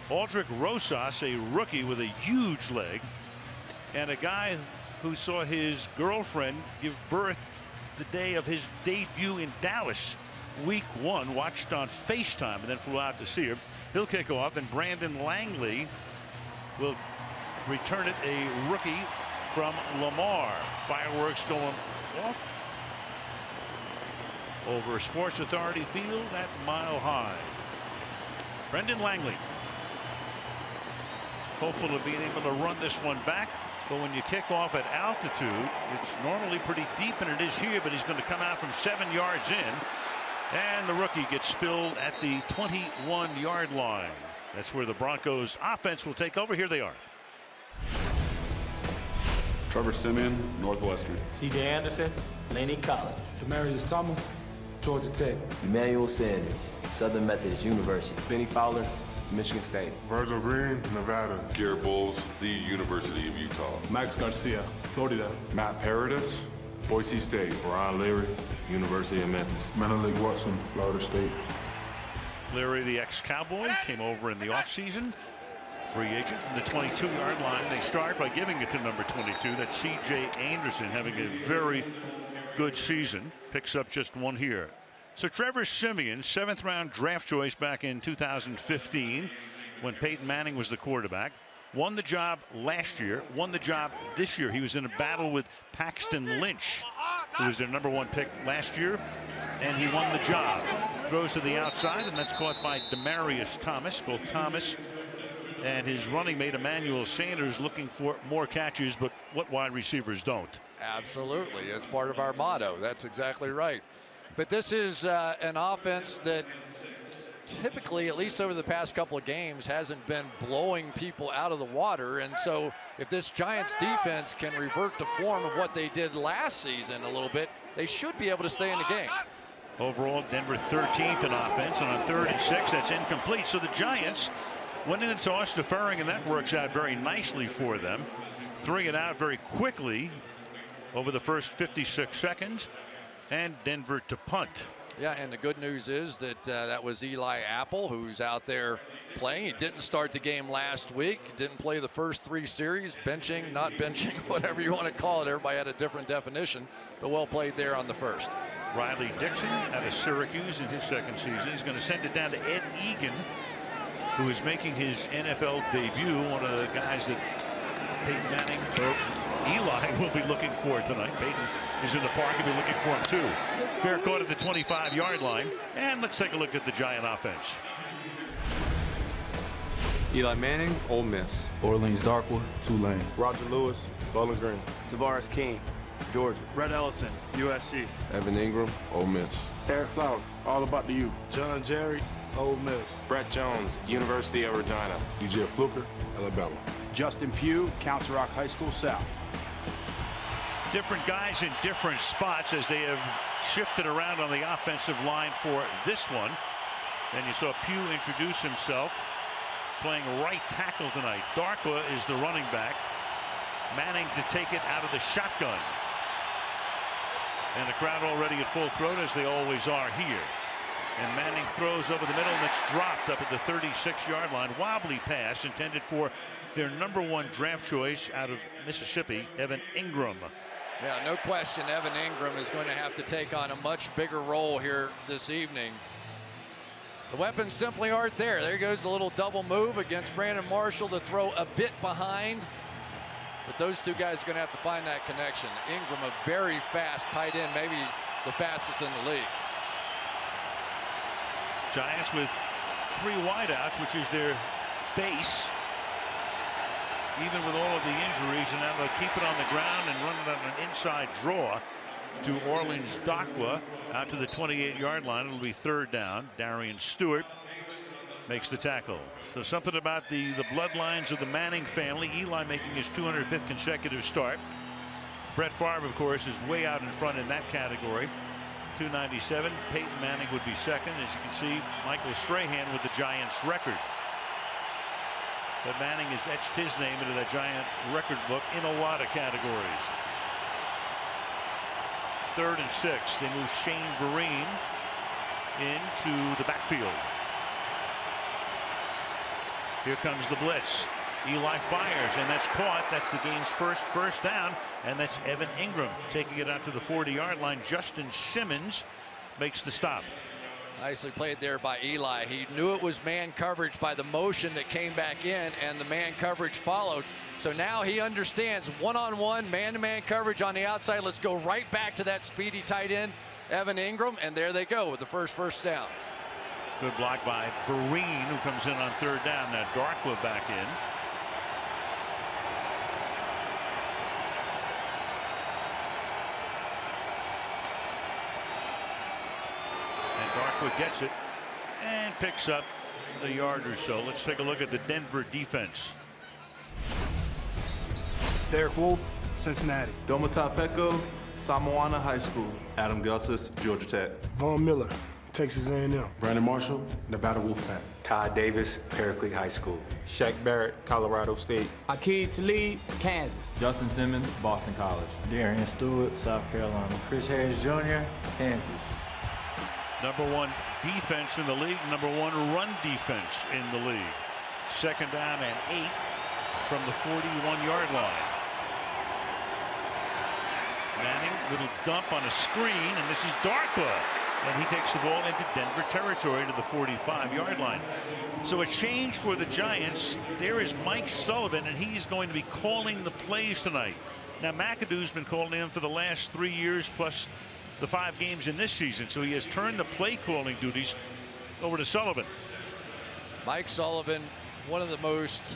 Aldrick Rosas, a rookie with a huge leg, and a guy who saw his girlfriend give birth the day of his debut in Dallas, week 1, watched on FaceTime and then flew out to see her. He'll kick off, and Brandon Langley will return it, a rookie from Lamar. Fireworks going off over Sports Authority Field at Mile High. Brendan Langley, hopeful of being able to run this one back, but when you kick off at altitude, it's normally pretty deep, and it is here, but he's going to come out from 7 yards in, and the rookie gets spilled at the 21-yard line. That's where the Broncos offense will take over. Here they are. Trevor Siemian, Northwestern. C.J. Anderson, Laney College. Demarius Thomas, Georgia Tech. Emmanuel Sanders, Southern Methodist University. Benny Fowler, Michigan State. Virgil Green, Nevada. Garrett Bowles, the University of Utah. Max Garcia, Florida. Matt Paradis, Boise State. Brian Leary, University of Memphis. Menelik Watson, Florida State. Leary, the ex-Cowboy, came over in the offseason. Free agent from the 22-yard line. They start by giving it to number 22. That's C.J. Anderson, having a very good season. Picks up just one here. So Trevor Siemian, 7th-round draft choice back in 2015 when Peyton Manning was the quarterback. Won the job last year, won the job this year. He was in a battle with Paxton Lynch, who was their #1 pick last year, and he won the job. Throws to the outside, and that's caught by Demarius Thomas. Both Thomas and his running mate Emmanuel Sanders looking for more catches, but what wide receivers don't. Absolutely. It's part of our motto. That's exactly right. But this is an offense that typically, at least over the past couple of games, hasn't been blowing people out of the water. And so if this Giants defense can revert to form of what they did last season a little bit, they should be able to stay in the game. Overall, Denver 13th in offense, and on 3rd and 6, that's incomplete. So the Giants winning the toss, deferring, and that works out very nicely for them. Throwing it out very quickly over the first 56 seconds, and Denver to punt. Yeah, and the good news is that that was Eli Apple who's out there playing. He didn't start the game last week. Didn't play the first 3 series. Benching, not benching, whatever you want to call it. Everybody had a different definition, but well played there on the first. Riley Dixon out of Syracuse in his 2nd season. He's going to send it down to Ed Egan, who is making his NFL debut. One of the guys that Peyton Manning, or Eli, will be looking for tonight. Peyton is in the park. He'll be looking for him too. Fair caught at the 25-yard line. And let's take a look at the Giant offense. Eli Manning, Ole Miss. Orleans Darkwa, Tulane. Roger Lewis, Bowling Green. Tavares King, Georgia. Red Ellison, USC. Evan Ingram, Ole Miss. Eric Flower, All About the U. John Jerry, Ole Miss. Brett Jones, University of Regina. DJ Fluker, Alabama. Justin Pugh, Council Rock High School South. Different guys in different spots as they have shifted around on the offensive line for this one. And you saw Pugh introduce himself, playing right tackle tonight. Darkwa is the running back. Manning to take it out of the shotgun. And the crowd already at full throat, as they always are here. And Manning throws over the middle, and it's dropped up at the 36-yard line. Wobbly pass intended for their #1 draft choice out of Mississippi, Evan Ingram. Yeah, no question Evan Ingram is going to have to take on a much bigger role here this evening. The weapons simply aren't there. There goes a little double move against Brandon Marshall to throw a bit behind. But those two guys are going to have to find that connection. Ingram, a very fast tight end, maybe the fastest in the league. Giants with 3 wideouts, which is their base. Even with all of the injuries, and now they'll keep it on the ground and run it on an inside draw to Orleans Darkwa out to the 28-yard line. It'll be 3rd down. Darian Stewart makes the tackle. So something about the bloodlines of the Manning family. Eli making his 205th consecutive start. Brett Favre, of course, is way out in front in that category. 297. Peyton Manning would be 2nd. As you can see, Michael Strahan with the Giants record. But Manning has etched his name into that Giant record book in a lot of categories. 3rd and 6. They move Shane Vereen into the backfield. Here comes the blitz. Eli fires, and that's caught. That's the game's first down, and that's Evan Ingram taking it out to the 40-yard line. Justin Simmons makes the stop. Nicely played there by Eli. He knew it was man coverage by the motion that came back in, and the man coverage followed. So now he understands one-on-one, man-to-man coverage on the outside. Let's go right back to that speedy tight end, Evan Ingram, and there they go with the first down. Good block by Vereen, who comes in on 3rd down. Now Darkwa back in. And Darkwa gets it and picks up a yard or so. Let's take a look at the Denver defense. Derek Wolf, Cincinnati. Domata Peko, Samoana High School. Adam Geltis, Georgia Tech. Von Miller, Texas A&M. Brandon Marshall, Nevada Wolfpack. Todd Davis, Paraclete High School. Shaq Barrett, Colorado State. Akeem Talib, Kansas. Justin Simmons, Boston College. Darian Stewart, South Carolina. Chris Harris Jr., Kansas. #1 defense in the league, #1 run defense in the league. 2nd down and 8 from the 41-yard line. Manning, little dump on a screen, and this is Darkwa. And he takes the ball into Denver territory to the 45-yard line. So a change for the Giants. There is Mike Sullivan, and he's going to be calling the plays tonight. Now, McAdoo's been calling in for the last 3 years, plus the 5 games in this season. So he has turned the play calling duties over to Sullivan. Mike Sullivan, one of the most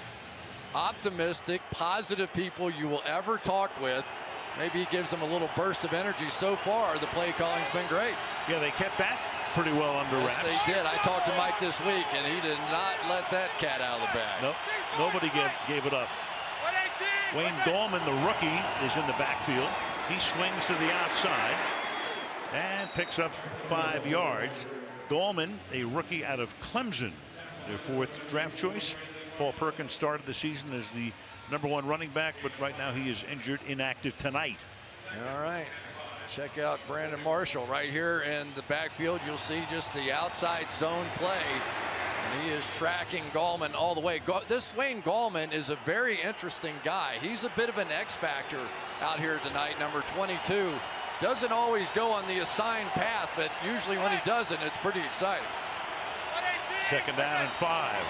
optimistic, positive people you will ever talk with. Maybe he gives them a little burst of energy. So far, the play calling's been great. Yeah, they kept that pretty well under wraps. Yes, they did. I talked to Mike this week, and he did not let that cat out of the bag. Nope, nobody gave it up. Wayne Gallman, the rookie, is in the backfield. He swings to the outside and picks up 5 yards. Gallman, a rookie out of Clemson, their 4th draft choice. Paul Perkins started the season as the #1 running back, but right now he is injured, inactive tonight. All right. Check out Brandon Marshall right here in the backfield. You'll see just the outside zone play. And he is tracking Gallman all the way. This Wayne Gallman is a very interesting guy. He's a bit of an X factor out here tonight, number 22. Doesn't always go on the assigned path, but usually when he doesn't, it's pretty exciting. 2nd down and 5.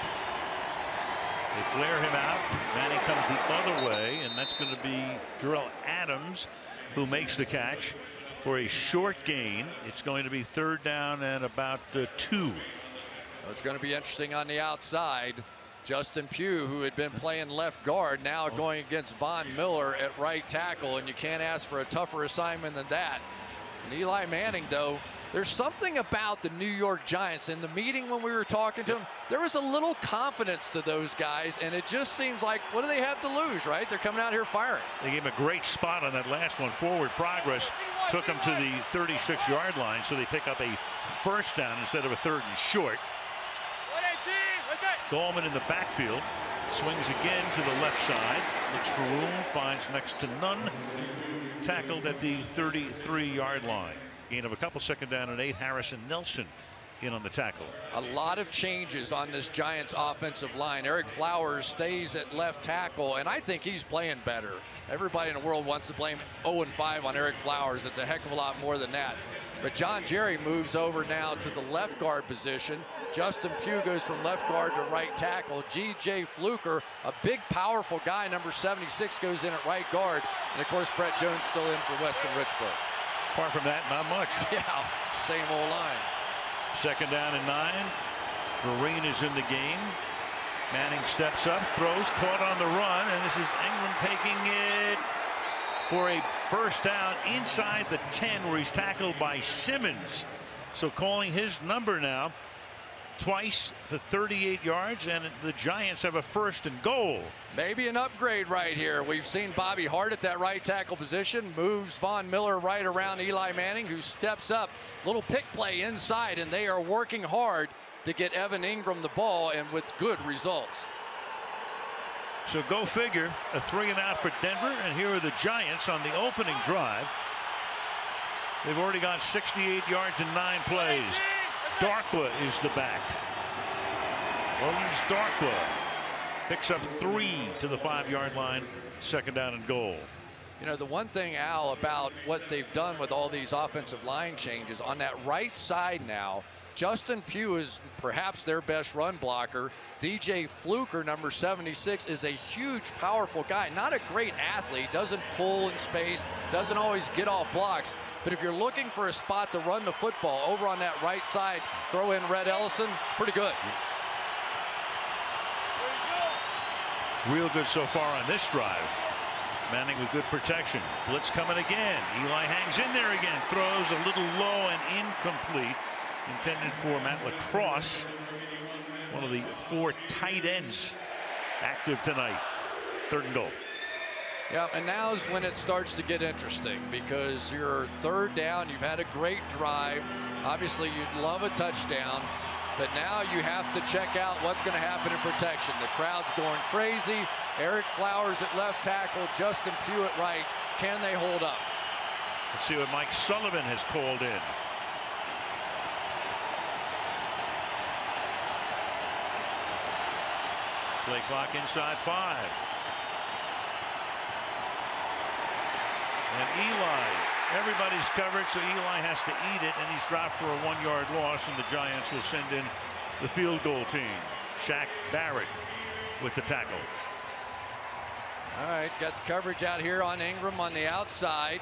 They flare him out. Manning comes the other way, and that's going to be Jarrell Adams who makes the catch for a short gain. It's going to be 3rd down and about 2. Well, it's going to be interesting on the outside. Justin Pugh, who had been playing left guard, now going against Von Miller at right tackle, and you can't ask for a tougher assignment than that. And Eli Manning, though, there's something about the New York Giants. In the meeting when we were talking to them, there was a little confidence to those guys, and it just seems like, what do they have to lose, right? They're coming out here firing. They gave him a great spot on that last one. Forward progress took them to the 36-yard line, so they pick up a 1st down instead of a 3rd and short. Gallman in the backfield, swings again to the left side, looks for room, finds next to none, tackled at the 33-yard line. Gain of a couple, 2nd down and 8. Harrison Nelson in on the tackle. A lot of changes on this Giants offensive line. Eric Flowers stays at left tackle, and I think he's playing better. Everybody in the world wants to blame 0-5 on Eric Flowers. It's a heck of a lot more than that. But John Jerry moves over now to the left guard position. Justin Pugh goes from left guard to right tackle. G.J. Fluker, a big, powerful guy, number 76, goes in at right guard. And, of course, Brett Jones still in for Weston Richburg. Apart from that, not much. Yeah, same old line. 2nd down and 9. Vereen is in the game. Manning steps up, throws, caught on the run, and this is Ingram taking it for a 1st down inside the 10, where he's tackled by Simmons. So calling his number now twice for 38 yards, and the Giants have a 1st and goal. Maybe an upgrade right here. We've seen Bobby Hart at that right tackle position, moves Von Miller right around Eli Manning, who steps up. Little pick play inside, and they are working hard to get Evan Ingram the ball, and with good results. So go figure, a 3 and out for Denver, and here are the Giants on the opening drive. They've already got 68 yards in 9 plays. Darkwa is the back. Owens Darkwa Picks up 3 to the 5-yard line. 2nd down and goal. You know, the one thing, Al, about what they've done with all these offensive line changes on that right side now, Justin Pugh is perhaps their best run blocker. DJ Fluker, number 76, is a huge, powerful guy. Not a great athlete, doesn't pull in space, doesn't always get off blocks. But if you're looking for a spot to run the football over on that right side, throw in Red Ellison, it's pretty good. Real good so far on this drive. Manning with good protection. Blitz coming again. Eli hangs in there again. Throws a little low and incomplete. Intended for Matt Lacrosse. One of the 4 tight ends active tonight. 3rd and goal. Yeah, and now's when it starts to get interesting because you're 3rd down. You've had a great drive. Obviously, you'd love a touchdown. But now you have to check out what's going to happen in protection. The crowd's going crazy. Eric Flowers at left tackle, Justin Pugh at right. Can they hold up? Let's see what Mike Sullivan has called in. Play clock inside 5. And Eli, everybody's covered, so Eli has to eat it, and he's dropped for a 1-yard loss, and the Giants will send in the field goal team. Shaq Barrett with the tackle. All right, got the coverage out here on Ingram on the outside.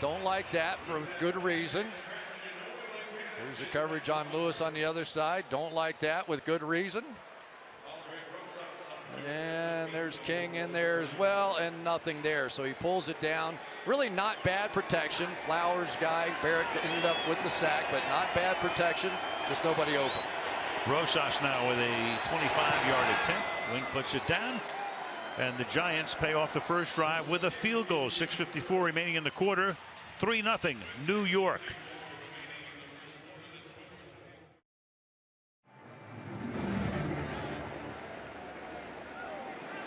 Don't like that for good reason. Here's the coverage on Lewis on the other side. Don't like that with good reason. And there's King in there as well, and nothing there. So he pulls it down. Really not bad protection. Flowers guy, Barrett ended up with the sack, but not bad protection. Just nobody open. Rosas now with a 25-yard attempt. Wing puts it down. And the Giants pay off the first drive with a field goal. 6:54 remaining in the quarter. 3-0 New York.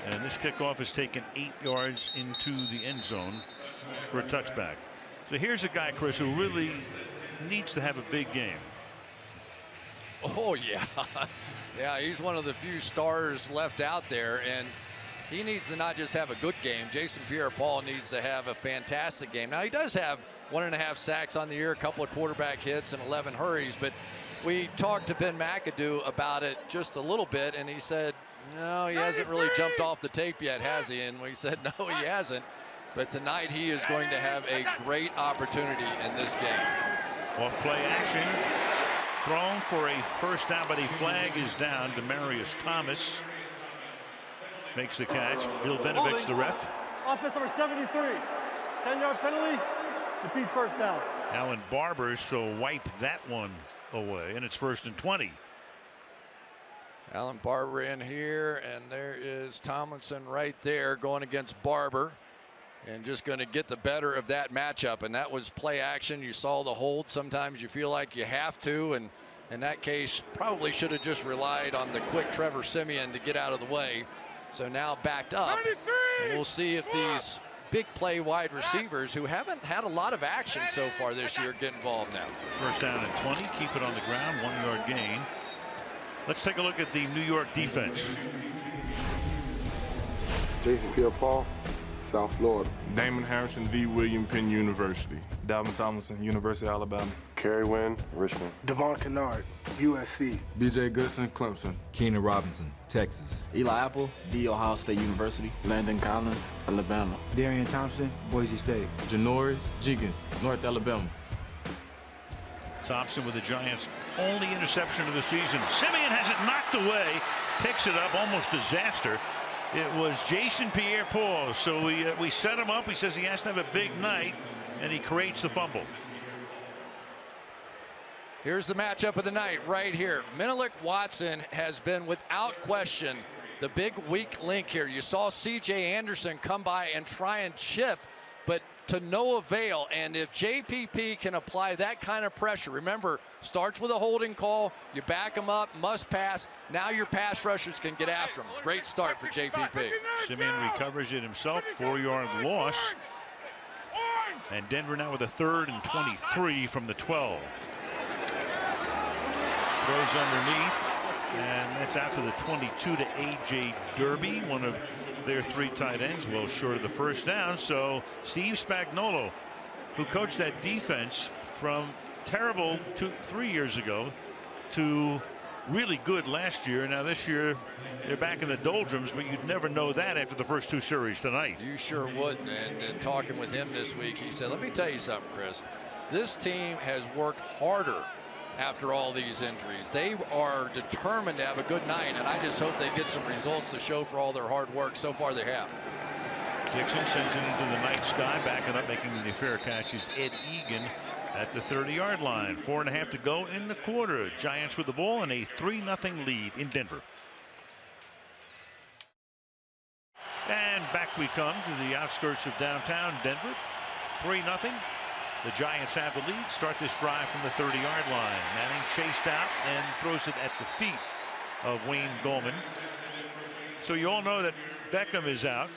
And this kickoff is taken 8 yards into the end zone for a touchback. So here's a guy, Chris, who really needs to have a big game. Oh, yeah. Yeah, he's one of the few stars left out there, and he needs to not just have a good game. Jason Pierre-Paul needs to have a fantastic game. Now, he does have 1.5 sacks on the year, a couple of quarterback hits, and 11 hurries, but we talked to Ben McAdoo about it just a little bit, and he said, no, he hasn't really jumped off the tape yet, has he? And we said, no, he hasn't. But tonight he is going to have a great opportunity in this game. Off play action. Thrown for a first down, but a flag is down. Demarius Thomas makes the catch. Bill Vinovich, the ref. Offense number 73. 10-yard penalty. Repeat first down. Alan Barber, so wipe that one away. And it's 1st and 20. Alan Barber in here, and there is Tomlinson right there going against Barber, and just going to get the better of that matchup. And that was play action. You saw the hold. Sometimes you feel like you have to, and in that case probably should have just relied on the quick Trevor Siemian to get out of the way. So now backed up, and we'll see if these big play wide receivers who haven't had a lot of action so far this year get involved now. First down and 20. Keep it on the ground. 1-yard gain. Let's take a look at the New York defense. Jason Pierre-Paul, South Florida. Damon Harrison, D. William Penn University. Dalvin Tomlinson, University of Alabama. Kerry Wynn, Richmond. Devon Kennard, USC. B.J. Goodson, Clemson. Keenan Robinson, Texas. Eli Apple, The Ohio State University. Landon Collins, Alabama. Darian Thompson, Boise State. Janoris Jenkins, North Alabama. Thompson with the Giants' only interception of the season. Siemian has it knocked away, picks it up, almost disaster. It was Jason Pierre-Paul, so we set him up. He says he has to have a big night, and he creates the fumble. Here's the matchup of the night right here. Menelik Watson has been without question the big weak link here. You saw C.J. Anderson come by and try and chip, but to no avail. And if JPP can apply that kind of pressure, remember, starts with a holding call, you back him up, must pass. Now your pass rushers can get after him. Great start for JPP. Siemian recovers it himself, 4-yard loss. And Denver now with a 3rd and 23 from the 12. Throws underneath. And that's after the 22 to A.J. Derby, one of their 3 tight ends, well short of the first down. So Steve Spagnuolo, who coached that defense from terrible 3 years ago to really good last year. Now this year they're back in the doldrums, but you'd never know that after the first 2 series tonight. You sure wouldn't. And talking with him this week, he said, let me tell you something, Chris. This team has worked harder after all these injuries. They are determined to have a good night, and I just hope they get some results to show for all their hard work. So far they have. Dixon sends it into the night sky, backing up, making the fair catch is Ed Egan at the 30-yard line. 4.5 to go in the quarter. Giants with the ball and a 3-0 lead in Denver. And back we come to the outskirts of downtown Denver. 3-0. The Giants have the lead. Start this drive from the 30-yard line. Manning chased out and throws it at the feet of Wayne Gallman. So you all know that Beckham is out.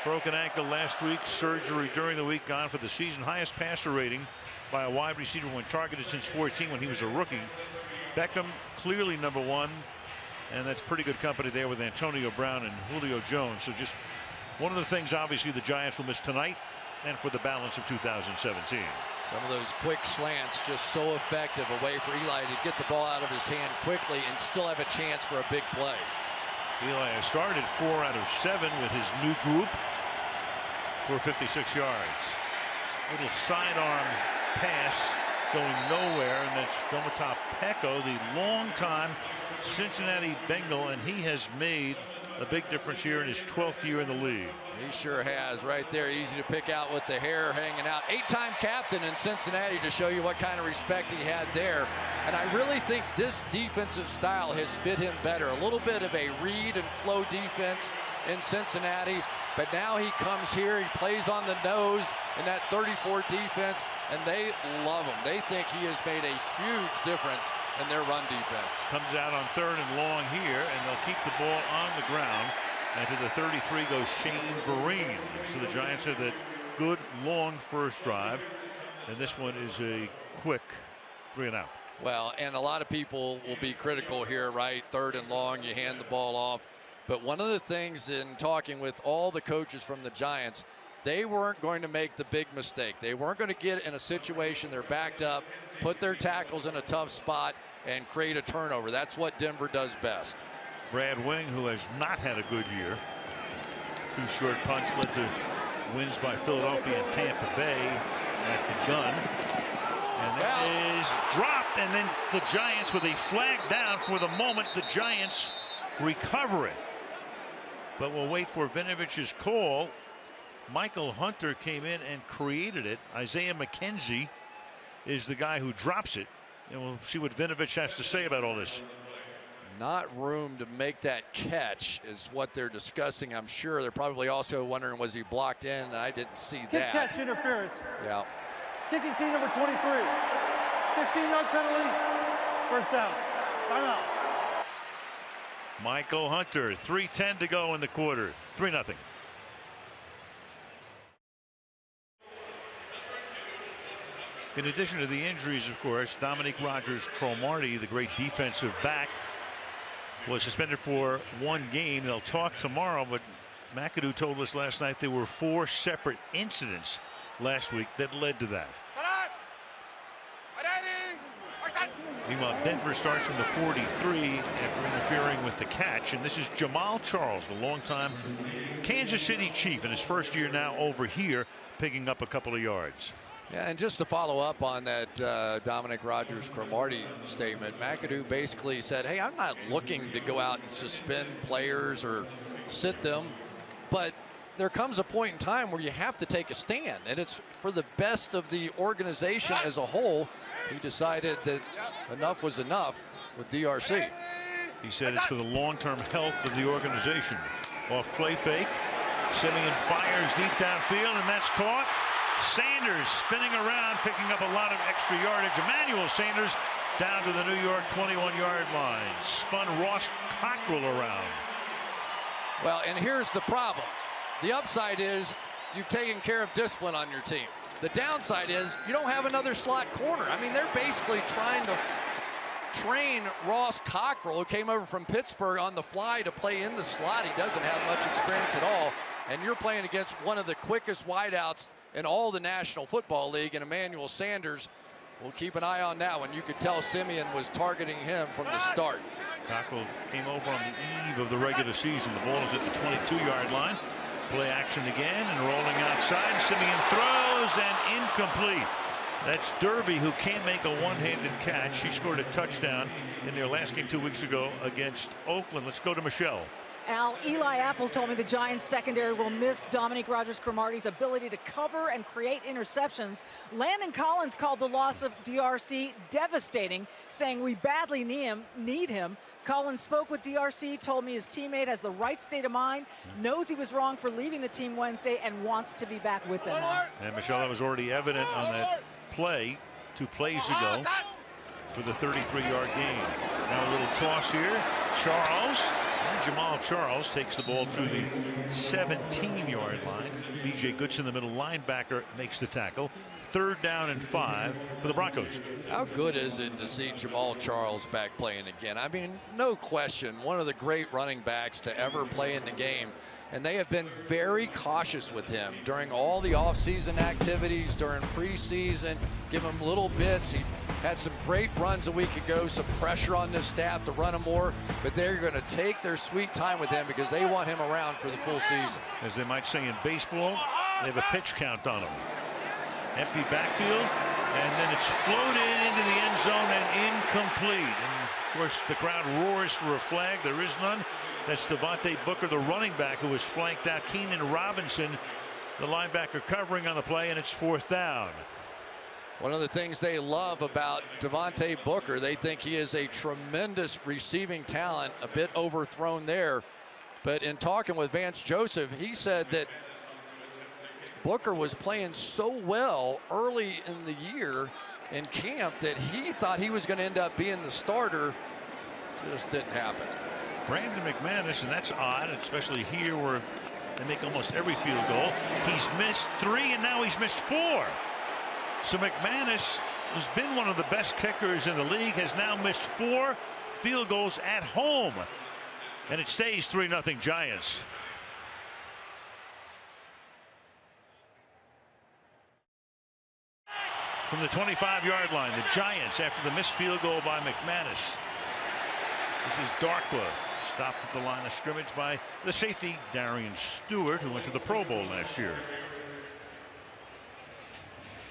Broken ankle last week, surgery during the week, gone for the season. Highest passer rating by a wide receiver when targeted since 14 when he was a rookie. Beckham clearly #1, and that's pretty good company there with Antonio Brown and Julio Jones. So just one of the things obviously the Giants will miss tonight and for the balance of 2017. Some of those quick slants just so effective, a way for Eli to get the ball out of his hand quickly and still have a chance for a big play. Eli has started 4 out of 7 with his new group for 56 yards. Little sidearm pass going nowhere, and that's Domata Peko, the longtime Cincinnati Bengal, and he has made a big difference here in his 12th year in the league. He sure has. Right there, easy to pick out with the hair hanging out. 8-time captain in Cincinnati, to show you what kind of respect he had there. And I really think this defensive style has fit him better. A little bit of a read and flow defense in Cincinnati, but now he comes here, he plays on the nose in that 34 defense, and they love him. They think he has made a huge difference in their run defense. Comes out on 3rd and long here, and they'll keep the ball on the ground. And to the 33 goes Shane Vereen. So the Giants had that good long first drive, and this one is a quick 3-and-out. Well, and a lot of people will be critical here, right? 3rd and long, you hand the ball off. But one of the things in talking with all the coaches from the Giants, they weren't going to make the big mistake. They weren't going to get in a situation they're backed up, put their tackles in a tough spot, and create a turnover. That's what Denver does best. Brad Wing, who has not had a good year. 2 short punts led to wins by Philadelphia and Tampa Bay at the gun. And that is dropped, and then the Giants with a flag down for the moment. The Giants recover it. But we'll wait for Vinovich's call. Michael Hunter came in and created it. Isaiah McKenzie is the guy who drops it. And we'll see what Vinovich has to say about all this. Not room to make that catch is what they're discussing. I'm sure they're probably also wondering, was he blocked in? And I didn't see that. Kick catch interference. Yeah. Kicking team number 23. 15-yard penalty. First down. Timeout. Michael Hunter, 3:10 to go in the quarter. 3-0. In addition to the injuries, of course, Dominique Rodgers-Cromartie, the great defensive back, was suspended for 1 game. They'll talk tomorrow, but McAdoo told us last night there were 4 separate incidents last week that led to that. Meanwhile, Denver starts from the 43 after interfering with the catch, and this is Jamal Charles, the longtime Kansas City Chief, in his first year now over here, picking up a couple of yards. Yeah, and just to follow up on that Dominique Rodgers-Cromartie statement, McAdoo basically said, hey, I'm not looking to go out and suspend players or sit them, but there comes a point in time where you have to take a stand, and it's for the best of the organization as a whole. He decided that enough was enough with DRC. He said it's for the long-term health of the organization. Off play fake, Simeon fires deep downfield, and that's caught. Sanders spinning around, picking up a lot of extra yardage. Emmanuel Sanders down to the New York 21-yard line. Spun Ross Cockrell around. Well, and here's the problem. The upside is you've taken care of discipline on your team. The downside is you don't have another slot corner. I mean, they're basically trying to train Ross Cockrell, who came over from Pittsburgh on the fly to play in the slot. He doesn't have much experience at all. And you're playing against one of the quickest wideouts in all the National Football League, and Emmanuel Sanders. We'll keep an eye on that one. You could tell Simeon was targeting him from the start. Cockrell came over on the eve of the regular season. The ball is at the 22-yard line. Play action again and rolling outside. Simeon throws and incomplete. That's Derby, who can't make a one-handed catch. She scored a touchdown in their last game 2 weeks ago against Oakland. Let's go to Michelle. Al, Eli Apple told me the Giants secondary will miss Dominique Rodgers-Cromartie's ability to cover and create interceptions. Landon Collins called the loss of DRC devastating, saying we badly need him. Collins spoke with DRC, told me his teammate has the right state of mind, knows he was wrong for leaving the team Wednesday, and wants to be back with them now. And Michelle, that was already evident on that play 2 plays ago for the 33-yard gain. Now a little toss here. Jamal Charles takes the ball to the 17-yard line. B.J. Goodson, the middle linebacker, makes the tackle. 3rd down and 5 for the Broncos. How good is it to see Jamal Charles back playing again? I mean, no question, one of the great running backs to ever play in the game. And they have been very cautious with him during all the offseason activities, during preseason, give him little bits. He had some great runs a week ago, some pressure on this staff to run him more, but they're going to take their sweet time with him because they want him around for the full season. As they might say in baseball, they have a pitch count on him. Empty backfield, and then it's floated into the end zone and incomplete. And of course, the crowd roars for a flag. There is none. That's Devontae Booker, the running back, who was flanked out. Keenan Robinson, the linebacker, covering on the play, and it's 4th down. One of the things they love about Devontae Booker, they think he is a tremendous receiving talent, a bit overthrown there. But in talking with Vance Joseph, he said that Booker was playing so well early in the year in camp that he thought he was going to end up being the starter. Just didn't happen. Brandon McManus, and that's odd, especially here where they make almost every field goal. He's missed 3, and now he's missed 4. So McManus, who's been one of the best kickers in the league, has now missed 4 field goals at home. And it stays 3-0 Giants. From the 25-yard line, the Giants, after the missed field goal by McManus. This is Darkwa, stopped at the line of scrimmage by the safety, Darian Stewart, who went to the Pro Bowl last year.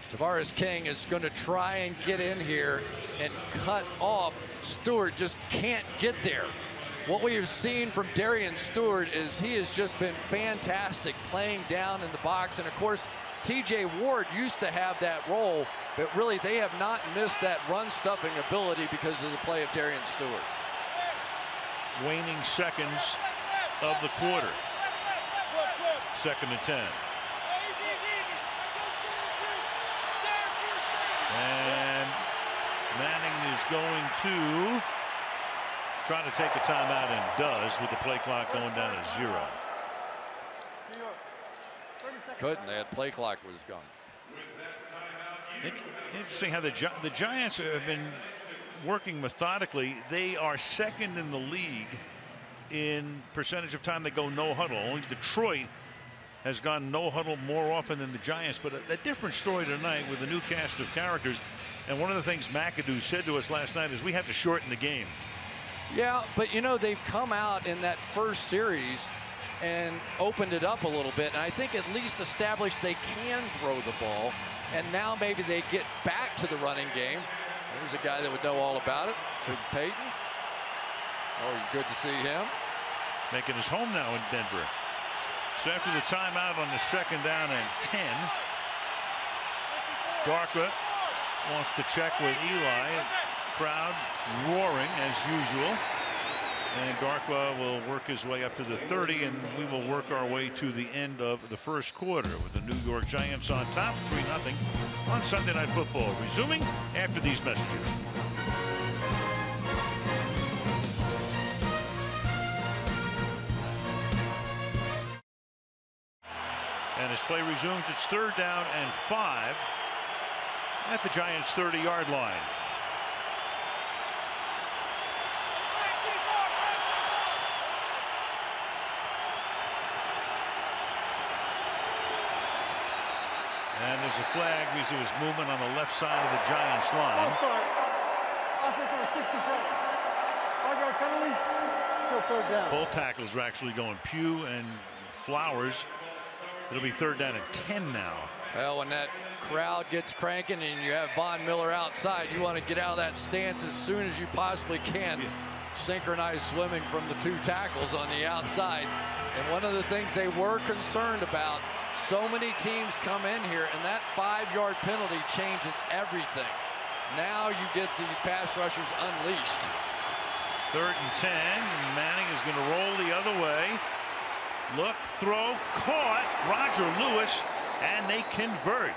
Tavares King is going to try and get in here and cut off. Stewart just can't get there. What we have seen from Darian Stewart is he has just been fantastic playing down in the box. And of course, TJ Ward used to have that role, but really they have not missed that run stuffing ability because of the play of Darian Stewart. Waning seconds of the quarter. 2nd and 10. And Manning is going to try to take a timeout, and does, with the play clock going down to 0. Couldn't. They had play clock was gone. Interesting how the Giants have been working methodically. They are 2nd in the league in percentage of time they go no huddle. Only Detroit has gone no huddle more often than the Giants, but a different story tonight with a new cast of characters. And one of the things McAdoo said to us last night is we have to shorten the game. Yeah, but you know, they've come out in that first series and opened it up a little bit, and I think at least established they can throw the ball, and now maybe they get back to the running game. There's a guy that would know all about it, Big Peyton. Always good to see him. Making his home now in Denver. So after the timeout on the 2nd down and 10, Darkwa wants to check with Eli. Crowd roaring as usual. And Darkwa will work his way up to the 30, and we will work our way to the end of the first quarter with the New York Giants on top, 3-0 on Sunday Night Football. Resuming after these messages. And as play resumes, it's 3rd down and 5 at the Giants' 30-yard line. And there's a flag because there was movement on the left side of the Giants line. Offense number 67. 5-yard penalty. Still third down. Both tackles are actually going. Pugh and Flowers. It'll be third down and 10 now. Well, when that crowd gets cranking and you have Von Miller outside, you want to get out of that stance as soon as you possibly can. Yeah. Synchronized swimming from the two tackles on the outside. And one of the things they were concerned about, so many teams come in here, and that 5-yard penalty changes everything. Now you get these pass rushers unleashed. Third and 10. Manning is going to roll the other way. Look, throw, caught. Roger Lewis, and they convert.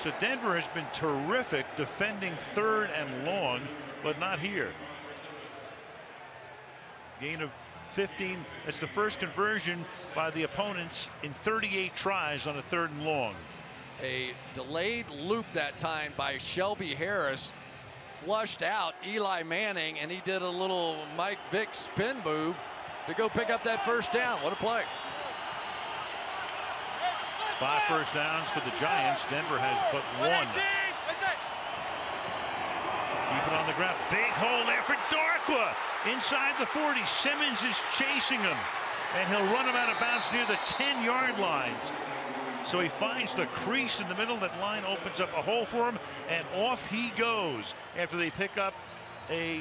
So Denver has been terrific defending third and long, but not here. Gain of 15. That's the first conversion by the opponents in 38 tries on a third and long. A delayed loop that time by Shelby Harris flushed out Eli Manning, and he did a little Mike Vick spin move to go pick up that first down. What a play. 5 first downs for the Giants. Denver has but 1. Keep it on the ground. Big hole there for Darkwa. Inside the 40. Simmons is chasing him, and he'll run him out of bounds near the 10-yard line. So he finds the crease in the middle. That line opens up a hole for him, and off he goes after they pick up a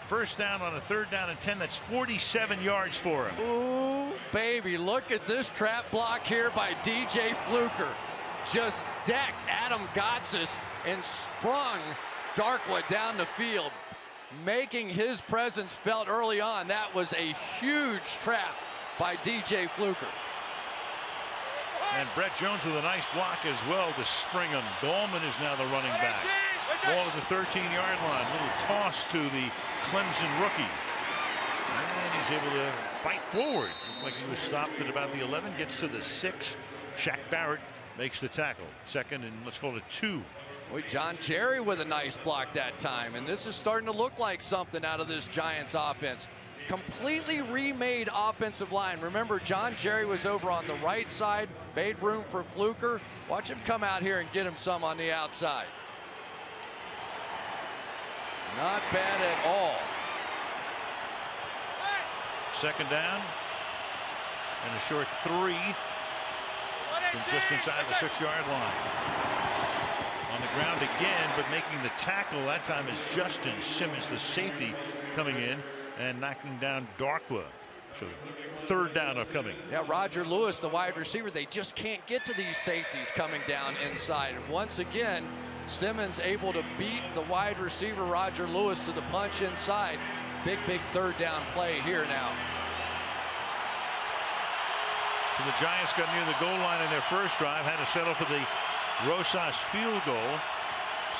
first down on a third down and 10. That's 47 yards for him. Ooh, baby, look at this trap block here by DJ Fluker. Just decked Adam Gotsis and sprung Darkwa down the field, making his presence felt early on. That was a huge trap by DJ Fluker. And Brett Jones with a nice block as well to spring him. Dahlman is now the running back. Ball at the 13-yard line. Little toss to the Clemson rookie. And he's able to fight forward. Looked like he was stopped at about the 11. Gets to the 6. Shaq Barrett makes the tackle. Second and let's call it 2. Boy, John Jerry with a nice block that time. And this is starting to look like something out of this Giants offense. Completely remade offensive line. Remember, John Jerry was over on the right side, made room for Fluker. Watch him come out here and get him some on the outside. Not bad at all. Second down and a short 3 from just inside the 6-yard line. On the ground again, but making the tackle that time is Justin Simmons, the safety, coming in and knocking down Darkwa. So third down upcoming. Yeah, Roger Lewis, the wide receiver, they just can't get to these safeties coming down inside. And once again, Simmons able to beat the wide receiver Roger Lewis to the punch inside. Big third down play here now. So the Giants got near the goal line in their first drive, had to settle for the Rosas field goal.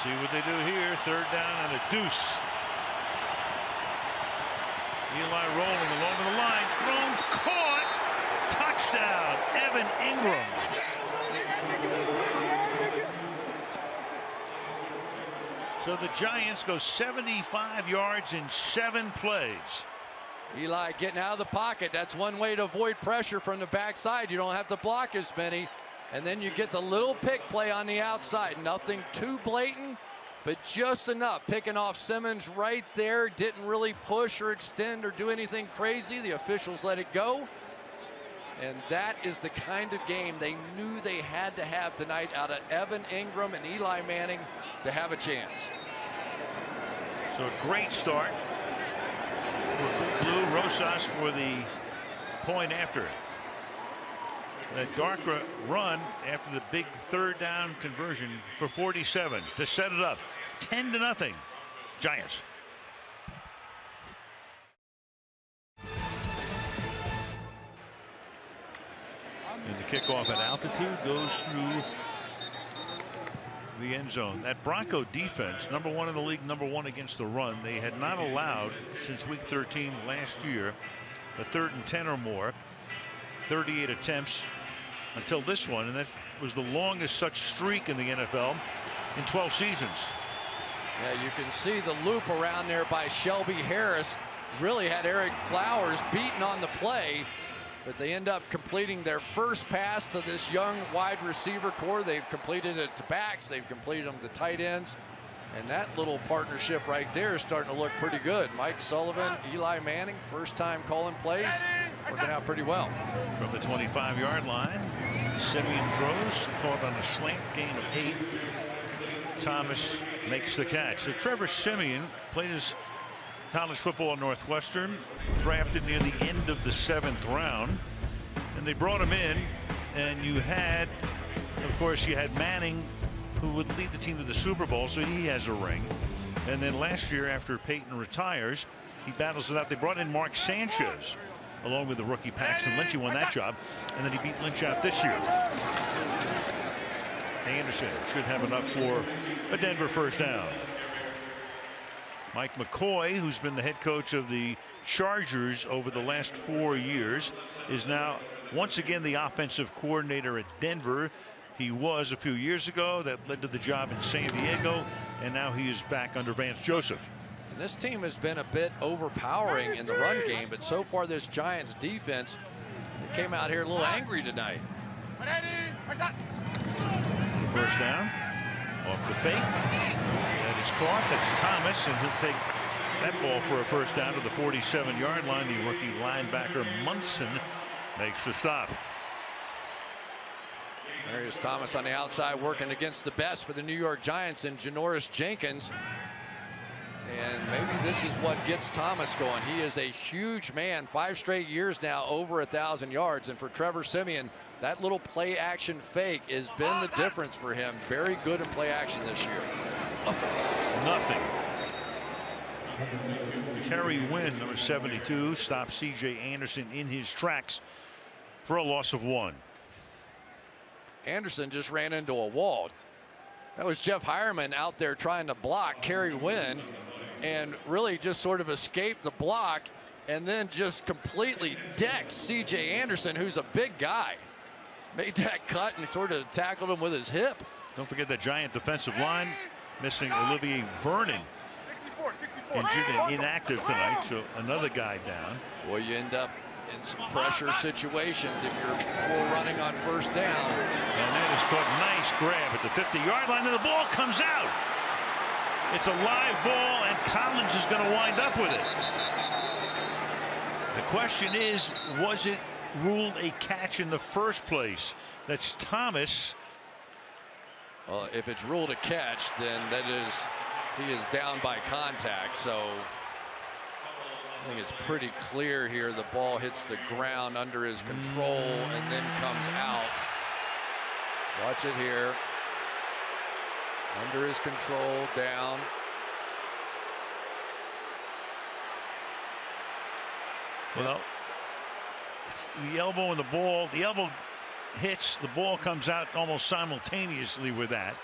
See what they do here. Third down and a deuce. Eli rolling along the line, thrown, caught, touchdown, Evan Ingram. So the Giants go 75 yards in 7 plays. Eli getting out of the pocket. That's one way to avoid pressure from the backside. You don't have to block as many. And then you get the little pick play on the outside. Nothing too blatant, but just enough. Picking off Simmons right there. Didn't really push or extend or do anything crazy. The officials let it go. And that is the kind of game they knew they had to have tonight out of Evan Ingram and Eli Manning to have a chance. So a great start for Blue. Rosas for the point after. That Darkwa run after the big third down conversion for 47 to set it up 10-0 Giants. And the kickoff at altitude goes through the end zone. That Bronco defense, number 1 in the league, number 1 against the run. They had not allowed since week 13 last year a 3rd and 10 or more. 38 attempts until this one, and that was the longest such streak in the NFL in 12 seasons. Yeah, you can see the loop around there by Shelby Harris. Really had Eric Flowers beaten on the play. but they end up completing their first pass to this young wide receiver core. They've completed it to backs, they've completed them to tight ends, and that little partnership right there is starting to look pretty good. Mike Sullivan, Eli Manning, first time calling plays, working out pretty well. From the 25-yard line, Simeon throws, caught on a slant gain of 8. Thomas makes the catch. So Trevor Simeon played his college football at Northwestern, drafted near the end of the 7th round, and they brought him in, and you had, of course, you had Manning, who would lead the team to the Super Bowl, so he has a ring. And then last year, after Peyton retires, he battles it out. They brought in Mark Sanchez, along with the rookie Paxton Lynch. He won that job, and then he beat Lynch out this year. Anderson should have enough for a Denver first down. Mike McCoy, who's been the head coach of the Chargers over the last 4 years, is now once again the offensive coordinator at Denver. He was a few years ago. That led to the job in San Diego, and now he is back under Vance Joseph. And this team has been a bit overpowering in the run game, but so far this Giants defense came out here a little angry tonight. First down, off the fake. That is caught. That's Thomas, and he'll take that ball for a first down to the 47-yard line. The rookie linebacker Munson makes the stop. There's Thomas on the outside working against the best for the New York Giants in Janoris Jenkins. And maybe this is what gets Thomas going. He is a huge man, 5 straight years now over 1,000 yards. And for Trevor Simeon, that little play action fake has been the difference for him. Very good in play action this year. Nothing. Kerry Wynn, number 72, stops C.J. Anderson in his tracks for a loss of 1. Anderson just ran into a wall. That was Jeff Hireman out there trying to block Kerry Wynn and really just sort of escaped the block and then just completely decked C.J. Anderson, who's a big guy. Made that cut and sort of tackled him with his hip. Don't forget the Giant defensive line missing Olivier Vernon. Injured and inactive tonight, so another guy down. Well, you end up in some pressure situations if you're running on first down. And that is caught. Nice grab at the 50-yard line, and the ball comes out. It's a live ball, and Collins is going to wind up with it. The question is, was it ruled a catch in the first place? That's Thomas. Well, if it's ruled a catch, then that is, he is down by contact. So I think it's pretty clear here. The ball hits the ground under his control and then comes out. Watch it here. Under his control, down. Well, it's the elbow and the ball. The elbow hits, the ball comes out almost simultaneously with that.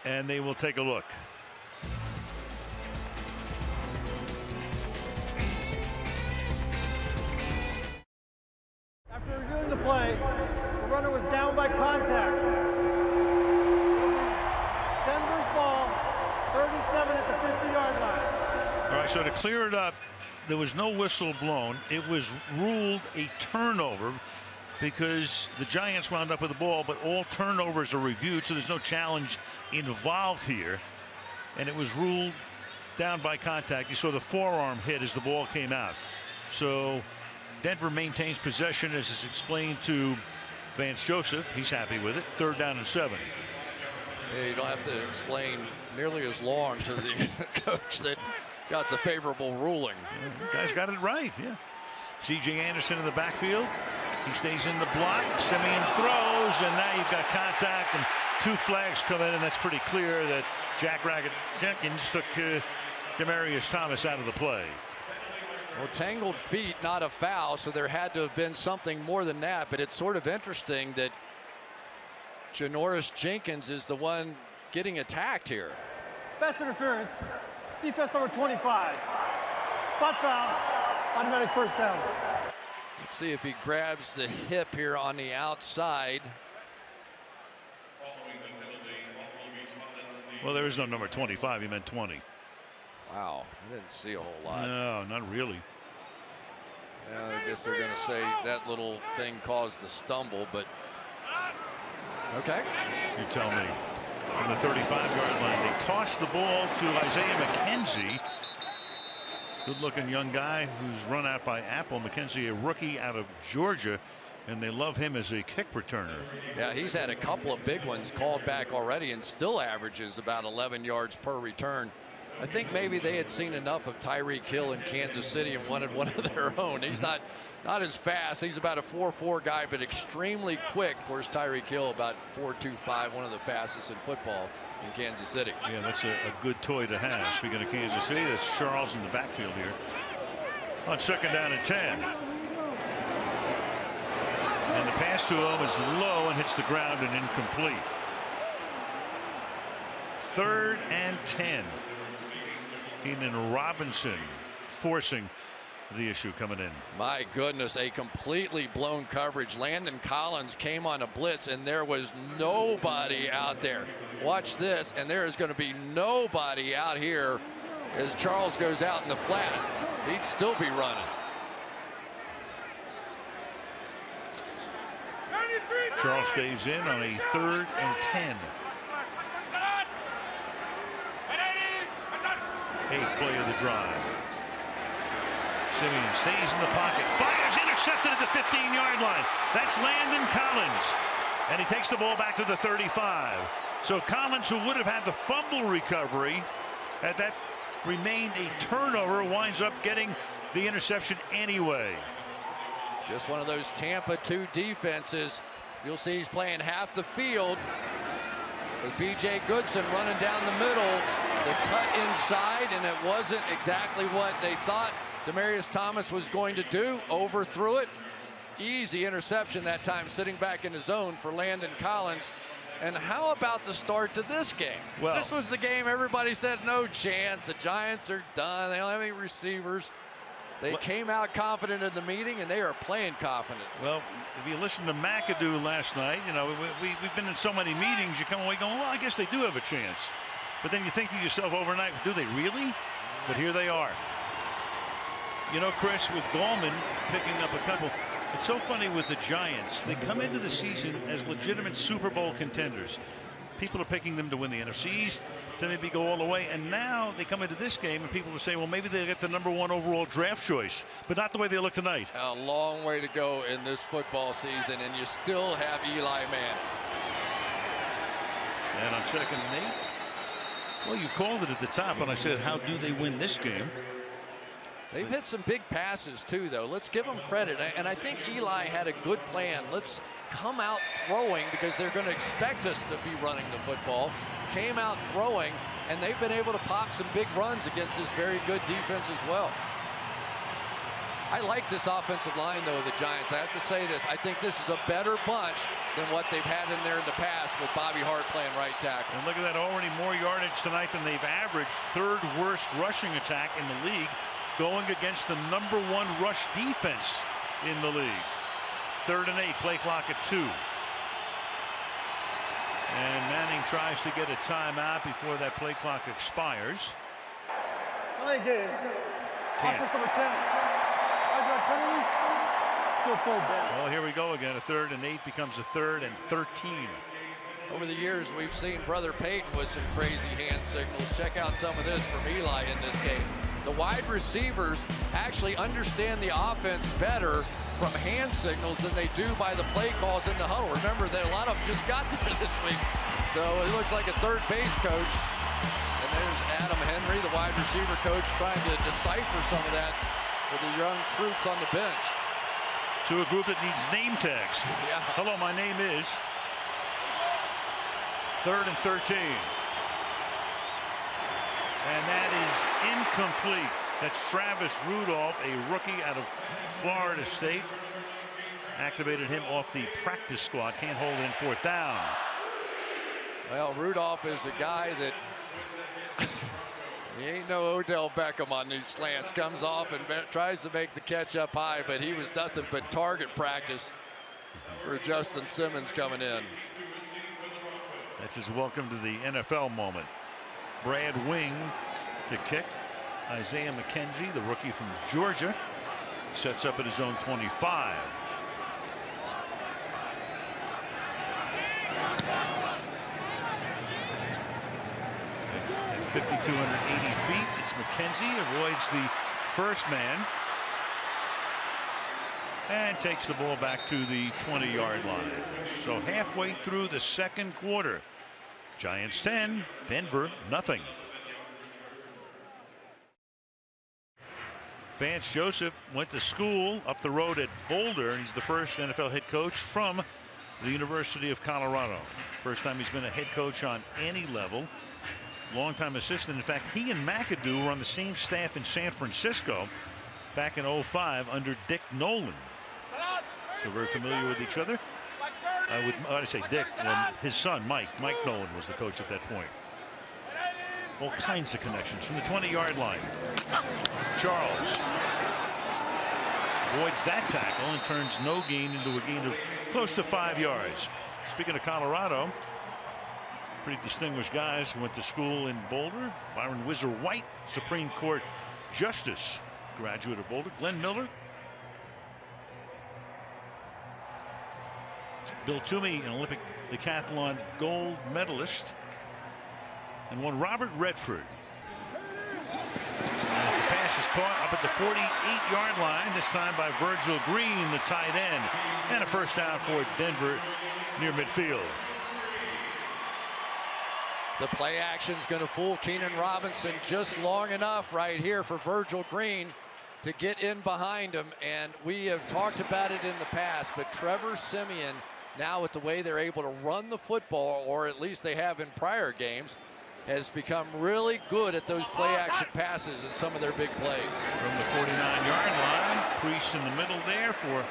And they will take a look. After reviewing the play, the runner was down by contact. Denver's ball, 3rd and 7 at the 50-yard line. All right, so to clear it up, there was no whistle blown. It was ruled a turnover because the Giants wound up with the ball, but all turnovers are reviewed, so there's no challenge involved here. And it was ruled down by contact. You saw the forearm hit as the ball came out. So Denver maintains possession, as is explained to Vance Joseph. He's happy with it. 3rd down and 7. Yeah, you don't have to explain nearly as long to the coach that got the favorable ruling. The guy's got it right, yeah. C.J. Anderson in the backfield. He stays in the block. Simeon throws, and now you've got contact, and 2 flags come in, and that's pretty clear that Jack Ragged Jenkins took Demaryius Thomas out of the play. Well, tangled feet, not a foul, so there had to have been something more than that, but it's sort of interesting that Janoris Jenkins is the one getting attacked here. Best interference, defense number 25. Spot foul, automatic first down. Let's see if he grabs the hip here on the outside. Well, there is no number 25. He meant 20. Wow, I didn't see a whole lot. No, not really. I guess they're going to say that little thing caused the stumble, but okay. You tell me. On the 35-yard line, they toss the ball to Isaiah McKenzie. Good-looking young guy who's run out by Apple. McKenzie, a rookie out of Georgia, and they love him as a kick returner. Yeah, he's had a couple of big ones called back already and still averages about 11 yards per return. I think maybe they had seen enough of Tyreek Hill in Kansas City and wanted one of their own. He's not as fast. He's about a 4.4 guy, but extremely quick. Of course, Tyreek Hill about 4.25, one of the fastest in football in Kansas City. Yeah, that's a good toy to have. Speaking of Kansas City, that's Charles in the backfield here. On 2nd down and 10. And the pass to him is low and hits the ground and incomplete. 3rd and 10. Keenan Robinson forcing the issue coming in. My goodness, a completely blown coverage. Landon Collins came on a blitz and there was nobody out there. Watch this, and there is going to be nobody out here as Charles goes out in the flat. He'd still be running. Charles stays in on a 3rd and 10. 8th play of the drive. Simeon stays in the pocket, fires, intercepted at the 15-yard line. That's Landon Collins, and he takes the ball back to the 35. So Collins, who would have had the fumble recovery, had that remained a turnover, winds up getting the interception anyway. Just one of those Tampa 2 defenses. You'll see he's playing half the field with B.J. Goodson running down the middle. The cut inside, and it wasn't exactly what they thought Demaryius Thomas was going to do. Overthrew it. Easy interception that time, sitting back in the zone for Landon Collins. And how about the start to this game? Well, this was the game everybody said no chance. The Giants are done. They don't have any receivers. They came out confident in the meeting, and they are playing confident. Well, if you listen to McAdoo last night, you know, we've been in so many meetings, you come away going, well, I guess they do have a chance. But then you think to yourself overnight, do they really? But here they are. You know, Chris, with Gallman picking up a couple, it's so funny with the Giants. They come into the season as legitimate Super Bowl contenders. People are picking them to win the NFC East, to maybe go all the way. And now they come into this game and people will say, well, maybe they'll get the #1 overall draft choice, but not the way they look tonight. A long way to go in this football season, and you still have Eli Manning. And on 2nd and 8. Well, you called it at the top, and I said, how do they win this game? They've hit some big passes, too, though. Let's give them credit. And I think Eli had a good plan. Let's come out throwing because they're going to expect us to be running the football. Came out throwing, and they've been able to pop some big runs against this very good defense as well. I like this offensive line, though, of the Giants. I have to say this. I think this is a better bunch than what they've had in there in the past with Bobby Hart playing right tackle. And look at that, already more yardage tonight than they've averaged. 3rd worst rushing attack in the league, going against the #1 rush defense in the league. 3rd and 8, play clock at 2. And Manning tries to get a timeout before that play clock expires. Play game. Can't. Offense number 10. Penalty. Still 3rd down. Well, here we go again. A 3rd and 8 becomes a 3rd and 13. Over the years, we've seen Brother Peyton with some crazy hand signals. Check out some of this from Eli in this game. The wide receivers actually understand the offense better from hand signals than they do by the play calls in the huddle. Remember that a lot of them just got there this week. So it looks like a third base coach. And there's Adam Henry, the wide receiver coach, trying to decipher some of that for the young troops on the bench. To a group that needs name tags. Yeah. Hello, my name is. 3rd and 13. And that is incomplete. That's Travis Rudolph, a rookie out of Florida State. Activated him off the practice squad. Can't hold it in 4th down. Well, Rudolph is a guy that he ain't no Odell Beckham on these slants. Comes off and tries to make the catch up high, but he was nothing but target practice for Justin Simmons coming in. That's his welcome to the NFL moment. Brad Wing to kick. Isaiah McKenzie, the rookie from Georgia, sets up at his own 25. At 5,280 feet, it's McKenzie, avoids the first man and takes the ball back to the 20-yard line. So halfway through the second quarter, Giants 10, Denver nothing. Vance Joseph went to school up the road at Boulder, and he's the first NFL head coach from the University of Colorado. First time he's been a head coach on any level. Longtime assistant. In fact, he and McAdoo were on the same staff in San Francisco back in '05 under Dick Nolan. So very familiar with each other. I say Dick, well, his son Mike Nolan was the coach at that point. All kinds of connections from the 20-yard line. Charles avoids that tackle and turns no gain into a gain of close to 5 yards. Speaking of Colorado, pretty distinguished guys who went to school in Boulder. Byron Whizzer White, Supreme Court Justice, graduate of Boulder. Glenn Miller. Bill Toomey, an Olympic decathlon gold medalist. And one Robert Redford. As the pass is caught up at the 48-yard line, this time by Virgil Green, the tight end. And a first down for Denver near midfield. The play action's going to fool Keenan Robinson just long enough right here for Virgil Green to get in behind him. And we have talked about it in the past, but Trevor Siemian, now with the way they're able to run the football, or at least they have in prior games, has become really good at those play action passes in some of their big plays. From the 49-yard line, crease in the middle there for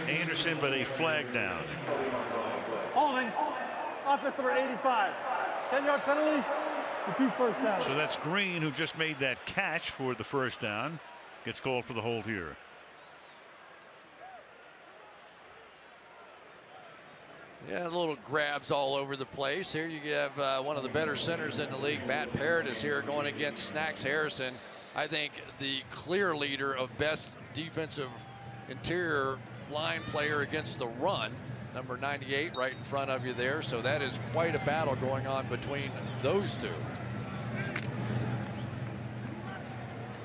Anderson, but a flag down. Holding. Offense number 85. 10-yard penalty. Repeat first down. So that's Green, who just made that catch for the first down, gets called for the hold here. Yeah, little grabs all over the place. Here you have one of the better centers in the league, Matt Paradis, here going against Snacks Harrison. I think the clear leader of best defensive interior line player against the run. Number 98 right in front of you there. So that is quite a battle going on between those two.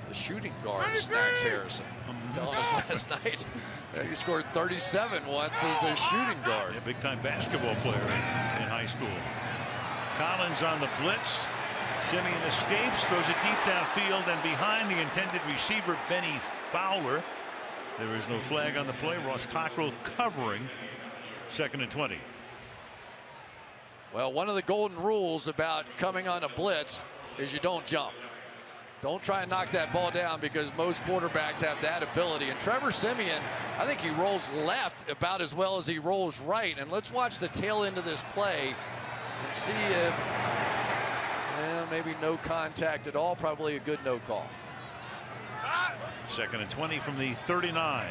The shooting guard, Snacks Harrison, telling us last night he scored 37 once as a shooting guard. Yeah, big-time basketball player in high school. Collins on the blitz. Siemian escapes, throws it deep downfield, and behind the intended receiver, Benny Fowler. There is no flag on the play. Ross Cockrell covering. 2nd and 20. Well, one of the golden rules about coming on a blitz is you don't jump. Don't try and knock that ball down, because most quarterbacks have that ability. And Trevor Siemian, I think he rolls left about as well as he rolls right. And let's watch the tail end of this play and see if maybe no contact at all. Probably a good no call. 2nd and 20 from the 39.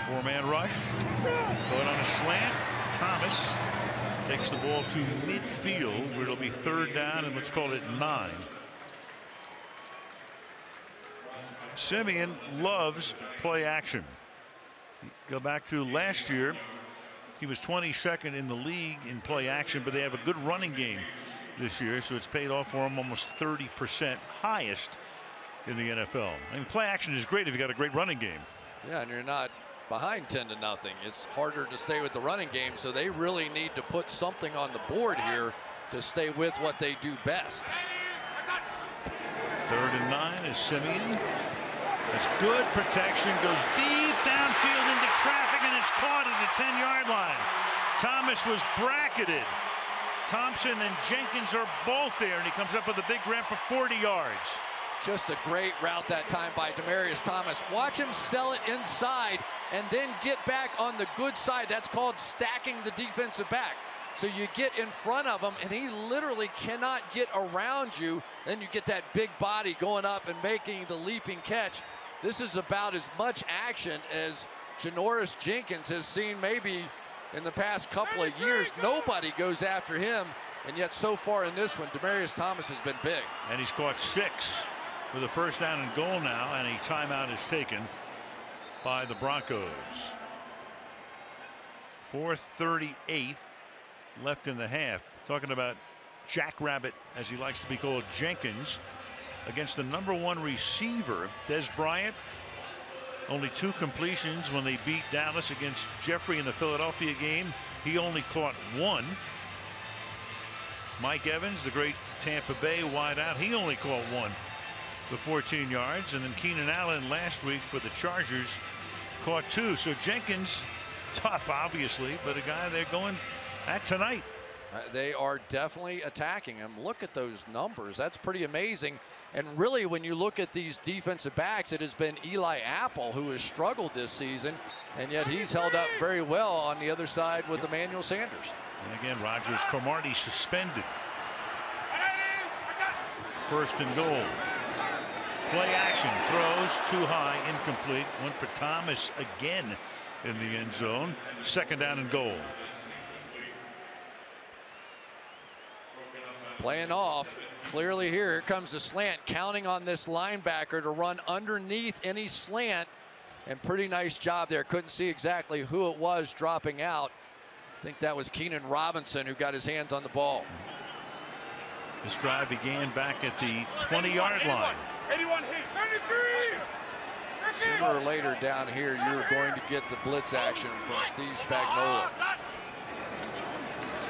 Four-man rush. Going on a slant. Thomas takes the ball to midfield, where it'll be 3rd down, and let's call it 9. Siemian loves play action. Go back to last year, he was 22nd in the league in play action, but they have a good running game this year, so it's paid off for him. Almost 30% highest in the NFL. I mean, play action is great if you got a great running game. Yeah, and you're not behind 10-0. It's harder to stay with the running game, so they really need to put something on the board here to stay with what they do best. 3rd and 9 is Siemian. That's good protection, goes deep downfield into traffic, and it's caught at the 10-yard line. Thomas was bracketed. Thompson and Jenkins are both there, and he comes up with a big grab for 40 yards. Just a great route that time by Demaryius Thomas. Watch him sell it inside and then get back on the good side. That's called stacking the defensive back. So you get in front of him, and he literally cannot get around you. Then you get that big body going up and making the leaping catch. This is about as much action as Janoris Jenkins has seen maybe in the past couple of years. Nobody goes after him And yet so far in this one, Demaryius Thomas has been big. And he's caught 6 with a first down and goal now, and a timeout is taken by the Broncos. 4:38 left in the half. Talking about Jackrabbit, as he likes to be called, Jenkins, against the #1 receiver, Des Bryant. Only 2 completions when they beat Dallas against Jeffrey in the Philadelphia game. He only caught 1. Mike Evans, the great Tampa Bay wideout, he only caught 1 for 14 yards. And then Keenan Allen last week for the Chargers caught 2. So Jenkins, tough obviously, but a guy they're going at tonight. They are definitely attacking him. Look at those numbers. That's pretty amazing. And really, when you look at these defensive backs, it has been Eli Apple who has struggled this season, and yet he's held up very well on the other side with Emmanuel Sanders. And again, Rogers Cromartie suspended. First and goal. Play action, throws too high, incomplete. One for Thomas again in the end zone. Second down and goal. Playing off clearly here comes the slant, counting on this linebacker to run underneath any slant, and pretty nice job there. Couldn't see exactly who it was dropping out. I think that was Keenan Robinson who got his hands on the ball. This drive began back at the 20-yard line. 81 hit. 33. Sooner or later down here, you're going to get the blitz action from Steve Spagnuolo.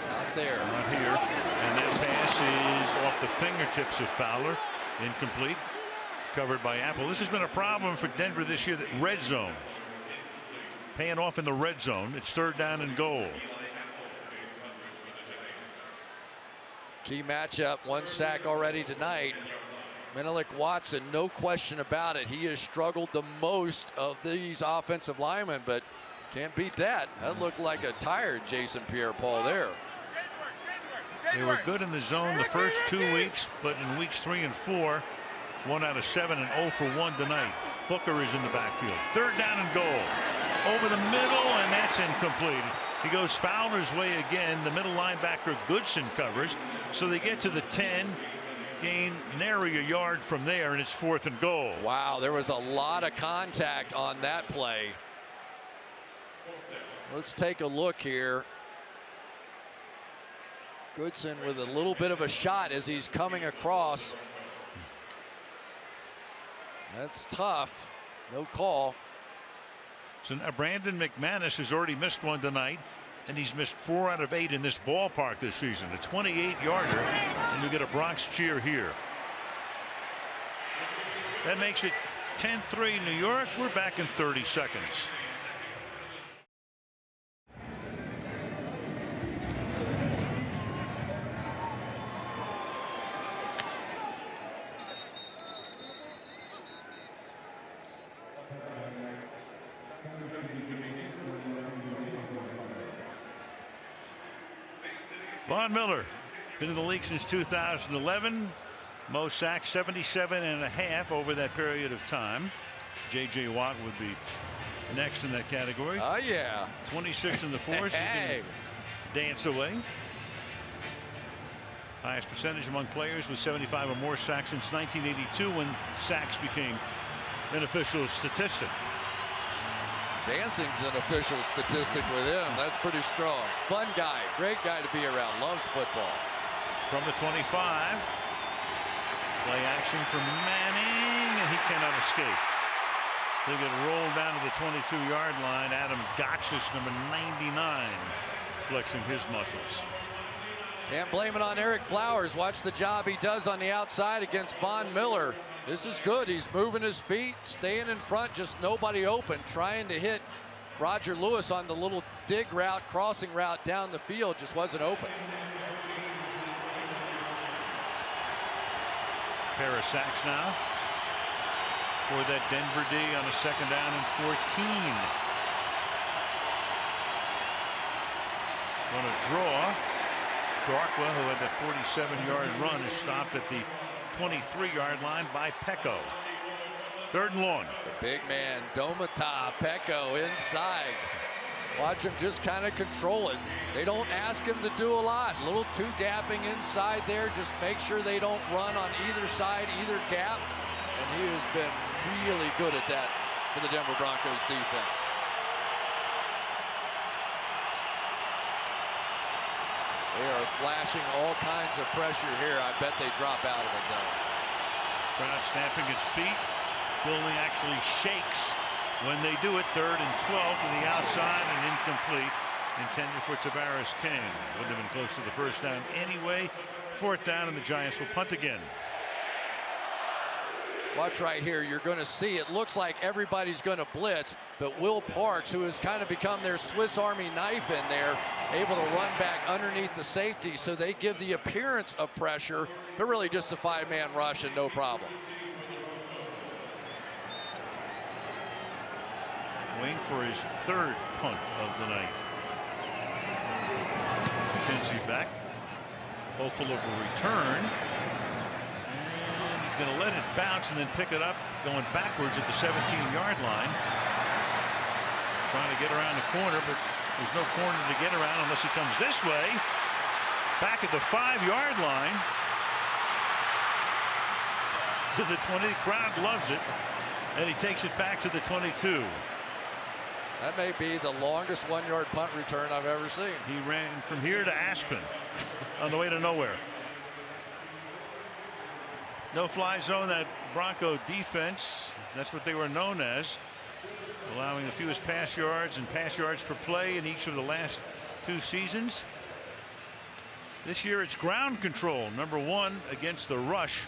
Not there. Not here. And that pass is off the fingertips of Fowler. Incomplete. Covered by Apple. This has been a problem for Denver this year. That red zone. Paying off in the red zone. It's third down and goal. Key matchup. 1 sack already tonight. Menelik Watson, no question about it. He has struggled the most of these offensive linemen, but can't beat that. That looked like a tired Jason Pierre-Paul there. They were good in the zone the first 2 weeks, but in weeks 3 and 4, 1 out of 7 and 0 for 1 tonight. Booker is in the backfield. Third down and goal. Over the middle, and that's incomplete. He goes Fowler's way again. The middle linebacker Goodson covers. So they get to the 10, gain nary a yard from there, and it's 4th and goal. Wow, there was a lot of contact on that play. Let's take a look here. Goodson with a little bit of a shot as he's coming across. That's tough. No call. So now Brandon McManus has already missed one tonight, and he's missed 4 out of 8 in this ballpark this season. A 28-yarder, and you get a Bronx cheer here. That makes it 10-3 New York. We're back in 30 seconds. Von Miller, been in the league since 2011. Most sacks, 77.5 over that period of time. J.J. Watt would be next in that category. Oh, yeah. 26 in the force. Hey. Dance away. Highest percentage among players with 75 or more sacks since 1982, when sacks became an official statistic. Dancing's an official statistic with him. That's pretty strong. Fun guy. Great guy to be around. Loves football. From the 25. Play action for Manning, and he cannot escape. They get rolled down to the 22-yard line. Adam Gotsis, number 99, flexing his muscles. Can't blame it on Eric Flowers. Watch the job he does on the outside against Von Miller. This is good. He's moving his feet, staying in front, just nobody open, trying to hit Roger Lewis on the little dig route, crossing route down the field, just wasn't open. Pair of sacks now for that Denver D on a second down and 14. Going to draw. Darkwa, who had that 47-yard run, is stopped at the 23-yard line by Pecco. Third and long. The big man, Domata Pecco inside. Watch him just kind of control it. They don't ask him to do a lot. A little two gapping inside there. Just make sure they don't run on either side, either gap. And he has been really good at that for the Denver Broncos defense. They are flashing all kinds of pressure here. I bet they drop out of it, though. Crowd stamping its feet. Building actually shakes when they do it. 3rd and 12 to the outside and incomplete. Intended for Tavares King. Wouldn't have been close to the first down anyway. 4th down, and the Giants will punt again. Watch right here. You're going to see it looks like everybody's going to blitz, but Will Parks, who has kind of become their Swiss Army knife in there, able to run back underneath the safety, so they give the appearance of pressure, but really just a 5-man rush and no problem. Waiting for his 3rd punt of the night. McKenzie back, hopeful of a return. And he's going to let it bounce and then pick it up, going backwards at the 17-yard line. Trying to get around the corner, but there's no corner to get around unless he comes this way. Back at the 5-yard line. To the 20. The crowd loves it. And he takes it back to the 22. That may be the longest 1-yard punt return I've ever seen. He ran from here to Aspen on the way to nowhere. No fly zone, that Bronco defense. That's what they were known as. Allowing the fewest pass yards and pass yards per play in each of the last 2 seasons. This year it's ground control, #1 against the rush.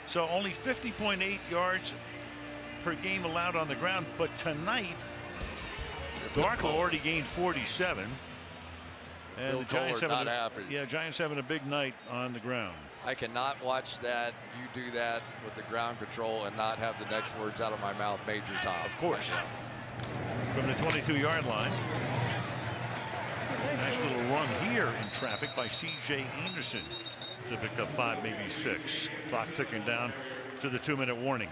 So only 50.8 yards per game allowed on the ground. But tonight, Bronco already gained 47. And the Giants Giants having a big night on the ground. I cannot watch that. You do that with the ground control and not have the next words out of my mouth, Major Tom. Of course. From the 22-yard line. Nice little run here in traffic by C.J. Anderson to pick up 5, maybe 6. Clock ticking down to the 2-minute warning.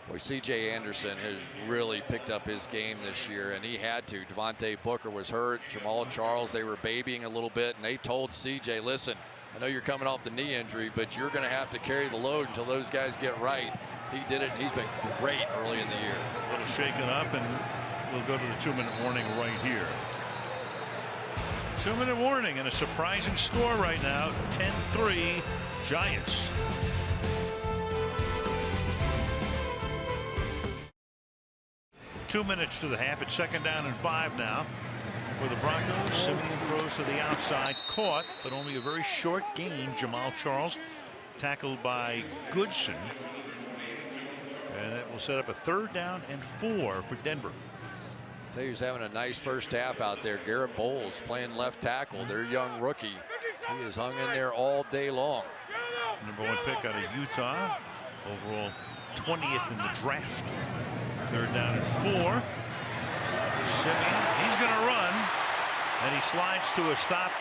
Boy, C.J. Anderson has really picked up his game this year, and he had to. Devontae Booker was hurt. Jamal Charles, they were babying a little bit, and they told C.J., listen, I know you're coming off the knee injury, but you're going to have to carry the load until those guys get right. He did it, and he's been great early in the year. A little shaken up, and we'll go to the 2-minute warning right here. 2-minute warning, and a surprising score right now, 10-3 Giants. Two minutes to the half. It's 2nd down and 5 now for the Broncos. Simeon throws to the outside, caught, but only a very short gain. Jamal Charles tackled by Goodson. And that will set up a 3rd down and 4 for Denver. He was having a nice first half out there. Garrett Bowles playing left tackle, their young rookie. He has hung in there all day long. #1 pick out of Utah. Overall 20th in the draft. 3rd down and 4. Simeon, he's going to run, and he slides to a stop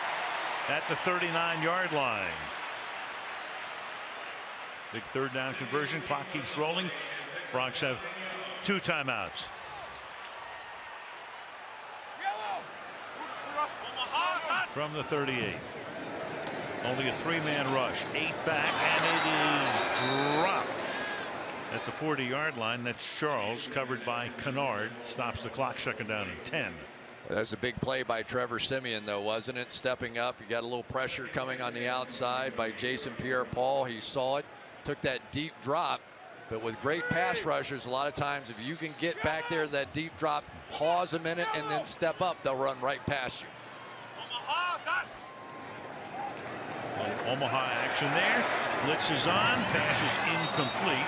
at the 39-yard line. Big 3rd down conversion. Clock keeps rolling. Broncs have 2 timeouts. From the 38. Only a 3-man rush. 8 back, and it is dropped at the 40-yard line. That's Charles, covered by Kennard. Stops the clock. 2nd down and 10. Well, that's a big play by Trevor Simeon, though, wasn't it? Stepping up. You got a little pressure coming on the outside by Jason Pierre-Paul. He saw it, took that deep drop. But with great pass rushers, a lot of times if you can get back there, that deep drop, pause a minute, and then step up, they'll run right past you. Omaha action there. Blitz is on. Pass is incomplete.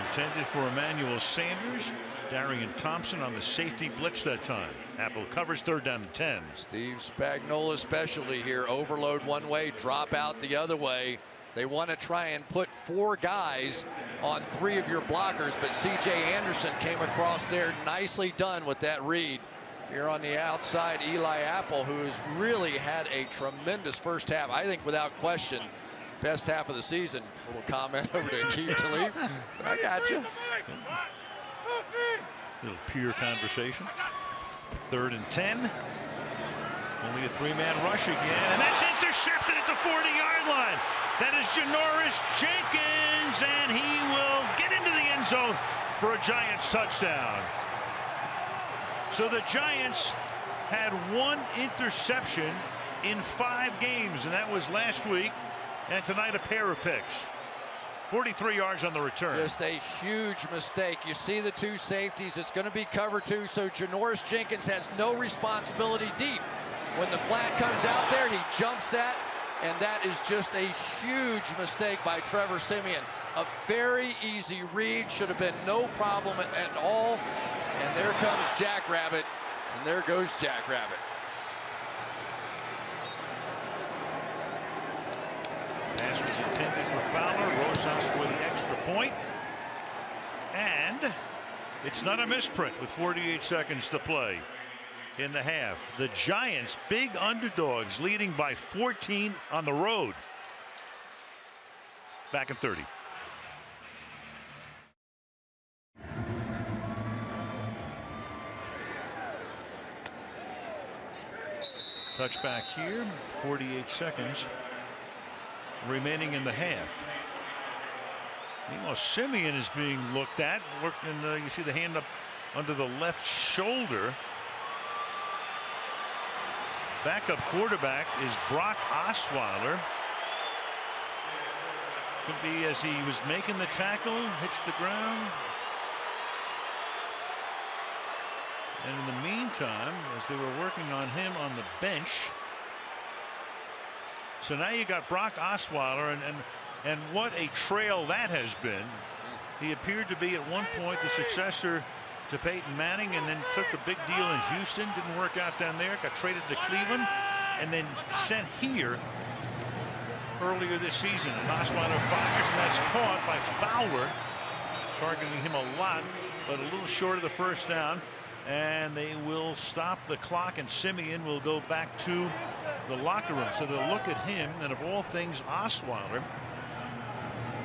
Intended for Emmanuel Sanders. Darian Thompson on the safety blitz that time. Apple covers. 3rd down and 10. Steve Spagnuolo's specialty here. Overload one way, drop out the other way. They want to try and put 4 guys on 3 of your blockers, but C.J. Anderson came across there. Nicely done with that read. Here on the outside, Eli Apple, who has really had a tremendous first half. I think without question, best half of the season. A little comment over to Keith Talib. So I got you. Little peer conversation. 3rd and 10. Only a 3-man rush again, and that's intercepted at the 40-yard line. That is Janoris Jenkins, and he will get into the end zone for a Giants touchdown. So the Giants had 1 interception in 5 games, and that was last week, and tonight a pair of picks. 43 yards on the return. Just a huge mistake. You see the 2 safeties. It's going to be cover 2, so Janoris Jenkins has no responsibility deep. When the flat comes out there, he jumps that, and that is just a huge mistake by Trevor Siemian. A very easy read, should have been no problem at all. And there comes Jackrabbit, and there goes Jackrabbit. Pass was intended for Fowler. Rosas for the extra point. And it's not a misprint with 48 seconds to play in the half. The Giants, big underdogs, leading by 14 on the road. Back in 30. Touchback here, 48 seconds remaining in the half. Meanwhile, Siemian is being looked at. You see the hand up under the left shoulder. Backup quarterback is Brock Osweiler. Could be as he was making the tackle, hits the ground. And in the meantime, as they were working on him on the bench. So now you got Brock Osweiler, and what a trail that has been. He appeared to be at one point the successor to Peyton Manning, and then took the big deal in Houston. Didn't work out down there. Got traded to Cleveland, and then sent here earlier this season. And Osweiler fires, and that's caught by Fowler, targeting him a lot, but a little short of the first down. And they will stop the clock, and Siemian will go back to the locker room. So they'll look at him, and of all things, Osweiler.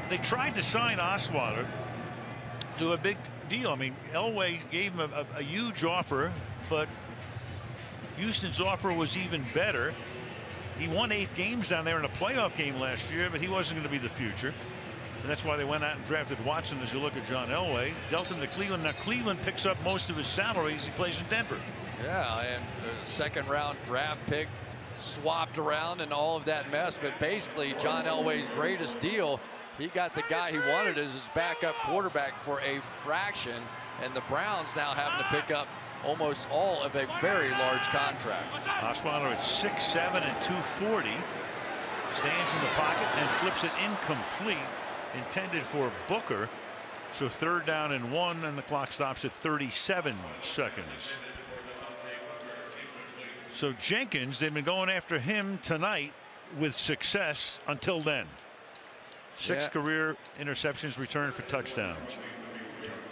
They tried to sign Osweiler to a big deal. I mean, Elway gave him a huge offer, but Houston's offer was even better. He won 8 games down there in a playoff game last year, but he wasn't going to be the future. And that's why they went out and drafted Watson. As you look at John Elway, dealt him to Cleveland. Now Cleveland picks up most of his salaries. He plays in Denver. Yeah, and the 2nd-round draft pick swapped around and all of that mess. But basically, John Elway's greatest deal, he got the guy he wanted as his backup quarterback for a fraction. And the Browns now having to pick up almost all of a very large contract. Osweiler at 6'7" and 240. Stands in the pocket and flips it incomplete. Intended for Booker. So 3rd down and 1, and the clock stops at 37 seconds. So Jenkins, they've been going after him tonight with success until then. 6 career interceptions returned for touchdowns.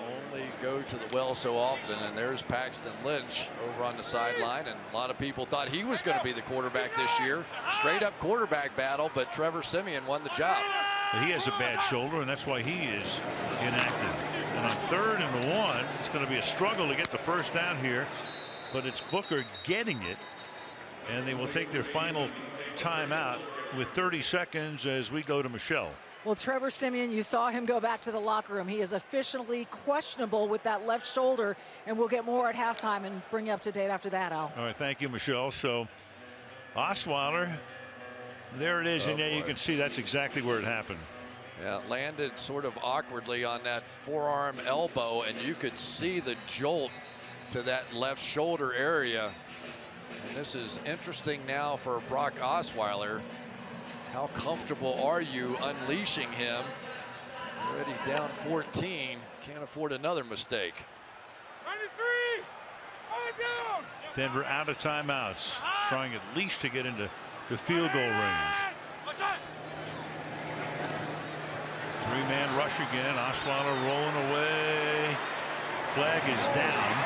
Only go to the well so often, and there's Paxton Lynch over on the sideline, and a lot of people thought he was going to be the quarterback this year. Straight up quarterback battle, but Trevor Siemian won the job. But he has a bad shoulder, and that's why he is inactive. And on 3rd and 1, it's going to be a struggle to get the first down here, but it's Booker getting it, and they will take their final timeout with 30 seconds as we go to Michelle. Well, Trevor Siemian, you saw him go back to the locker room. He is officially questionable with that left shoulder, and we'll get more at halftime and bring you up to date after that, Al. All right, thank you, Michelle. So Osweiler, there it is, and yeah, you can see that's exactly where it happened. Yeah, landed sort of awkwardly on that forearm elbow, and you could see the jolt to that left shoulder area. And this is interesting now for Brock Osweiler. How comfortable are you unleashing him? Already down 14. Can't afford another mistake. 93! Down! Denver out of timeouts, trying at least to get into the field goal range. 3-man rush again. Osweiler rolling away. Flag is down,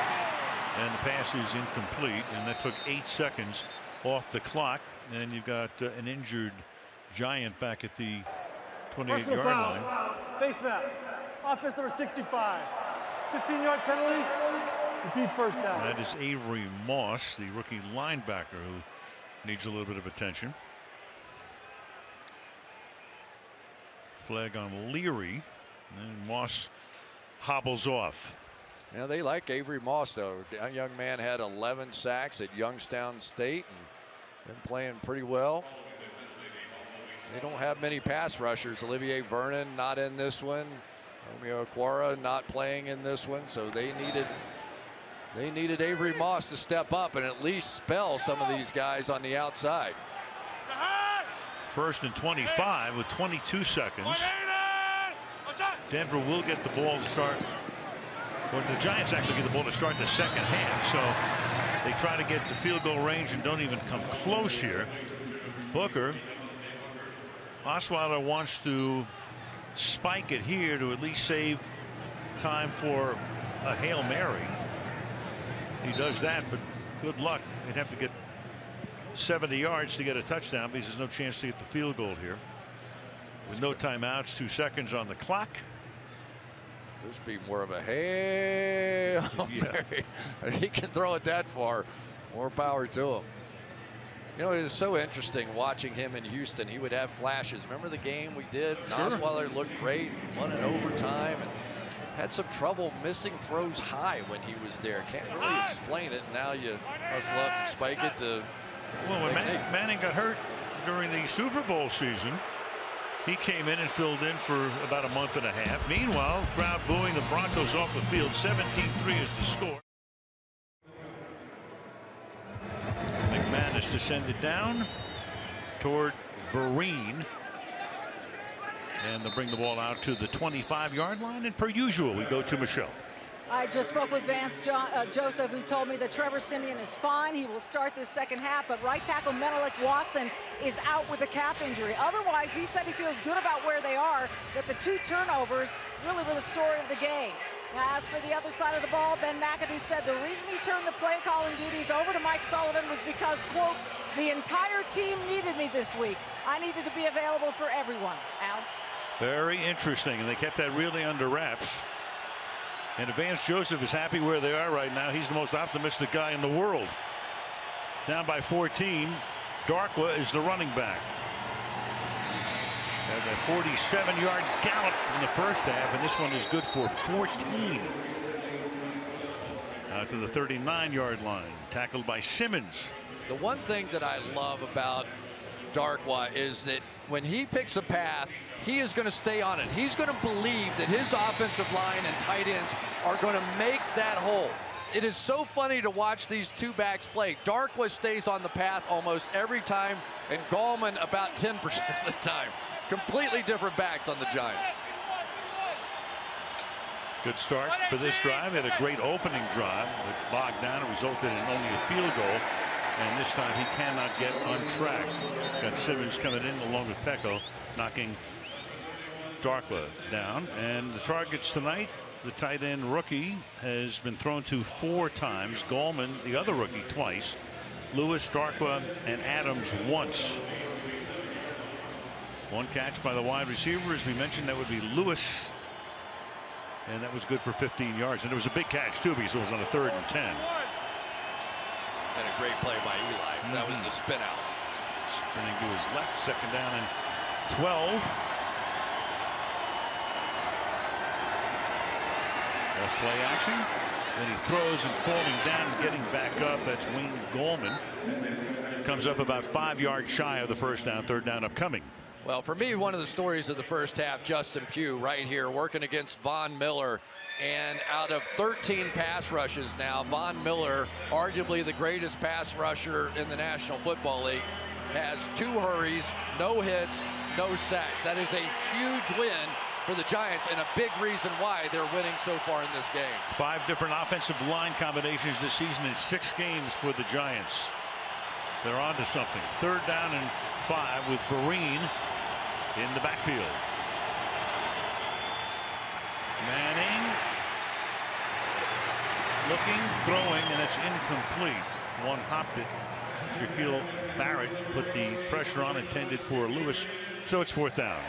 and the pass is incomplete, and that took 8 seconds off the clock. And you've got an injured Giant back at the 28-yard line. Face mask. Offense number 65. 15-yard penalty. Repeat first down. That is Avery Moss, the rookie linebacker, who needs a little bit of attention. Flag on Leary, and Moss hobbles off. Yeah, they like Avery Moss, though. A young man had 11 sacks at Youngstown State and been playing pretty well. They don't have many pass rushers. Olivier Vernon not in this one. Romeo Aquara not playing in this one, so they needed Avery Moss to step up and at least spell some of these guys on the outside. First and 25 with 22 seconds. Denver will get the ball to start. Or the Giants actually get the ball to start the second half. So they try to get to field goal range and don't even come close here. Booker. Osweiler wants to spike it here to at least save time for a Hail Mary. He does that, but good luck. He'd have to get 70 yards to get a touchdown because there's no chance to get the field goal here. With no timeouts, 2 seconds on the clock. This would be more of a Hail Mary. He can throw it that far. More power to him. You know, it was so interesting watching him in Houston. He would have flashes. Remember the game we did? Sure. Osweiler looked great, won in overtime, and had some trouble missing throws high when he was there. Can't really explain it. Now you hustle up and spike it to. Well, when Manning got hurt during the Super Bowl season, he came in and filled in for about a month and a half. Meanwhile, crowd booing the Broncos off the field. 17-3 is the score. McManus to send it down toward Vereen. And they'll bring the ball out to the 25-yard line. And per usual, we go to Michelle. I just spoke with Vance Joseph, who told me that Trevor Siemian is fine. He will start this second half, but right tackle Menelik Watson is out with a calf injury. Otherwise, he said he feels good about where they are, that the 2 turnovers really were the story of the game. Now, as for the other side of the ball, Ben McAdoo said the reason he turned the play calling duties over to Mike Sullivan was because, quote, the entire team needed me this week. I needed to be available for everyone. Al? Very interesting, and they kept that really under wraps. And Vance Joseph is happy where they are right now. He's the most optimistic guy in the world. Down by 14. Darkwa is the running back. And a 47-yard gallop in the first half, and this one is good for 14. Out to the 39-yard line, tackled by Simmons. The one thing that I love about Darkwa is that when he picks a path, he is going to stay on it. He's going to believe that his offensive line and tight ends are going to make that hole. It is so funny to watch these 2 backs play. Darkwa stays on the path almost every time, and Gallman about 10% of the time. Completely different backs on the Giants. Good start for this drive. Had a great opening drive, but bogged down. It resulted in only a field goal. And this time he cannot get on track. Got Simmons coming in along with Pecco, knocking Darkwa down. And the targets tonight, the tight end rookie has been thrown to 4 times. Gallman, the other rookie, twice. Lewis, Darkwa, and Adams once. 1 catch by the wide receiver, as we mentioned, that would be Lewis. And that was good for 15 yards. And it was a big catch, too, because it was on a 3rd and 10. And a great play by Eli. That was the spin out. Spinning to his left, 2nd down and 12. Off play action. Then he throws and falling down and getting back up. That's Wayne Gallman. Comes up about 5 yards shy of the first down. 3rd down upcoming. Well, for me, one of the stories of the first half, Justin Pugh right here working against Von Miller. And out of 13 pass rushes now, Von Miller, arguably the greatest pass rusher in the National Football League, has 2 hurries, no hits, no sacks. That is a huge win for the Giants and a big reason why they're winning so far in this game. 5 different offensive line combinations this season in 6 games for the Giants. They're on to something. 3rd down and 5 with Vereen in the backfield. Manning looking, throwing, and it's incomplete. One hopped it. Shaquille Barrett put the pressure on, intended for Lewis, so it's 4th down.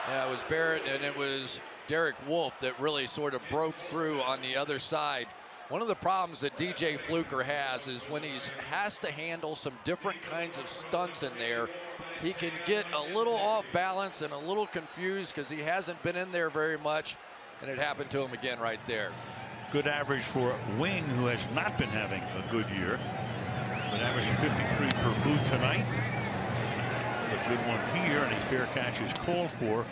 Yeah, it was Barrett, and it was Derek Wolfe that really sort of broke through on the other side One of the problems that DJ Fluker has is when he has to handle some different kinds of stunts in there, he can get a little off balance and a little confused because he hasn't been in there very much, and it happened to him again right there. Good average for Wing, who has not been having a good year, but averaging 53 per boot tonight. A good one here, and a fair catch is called for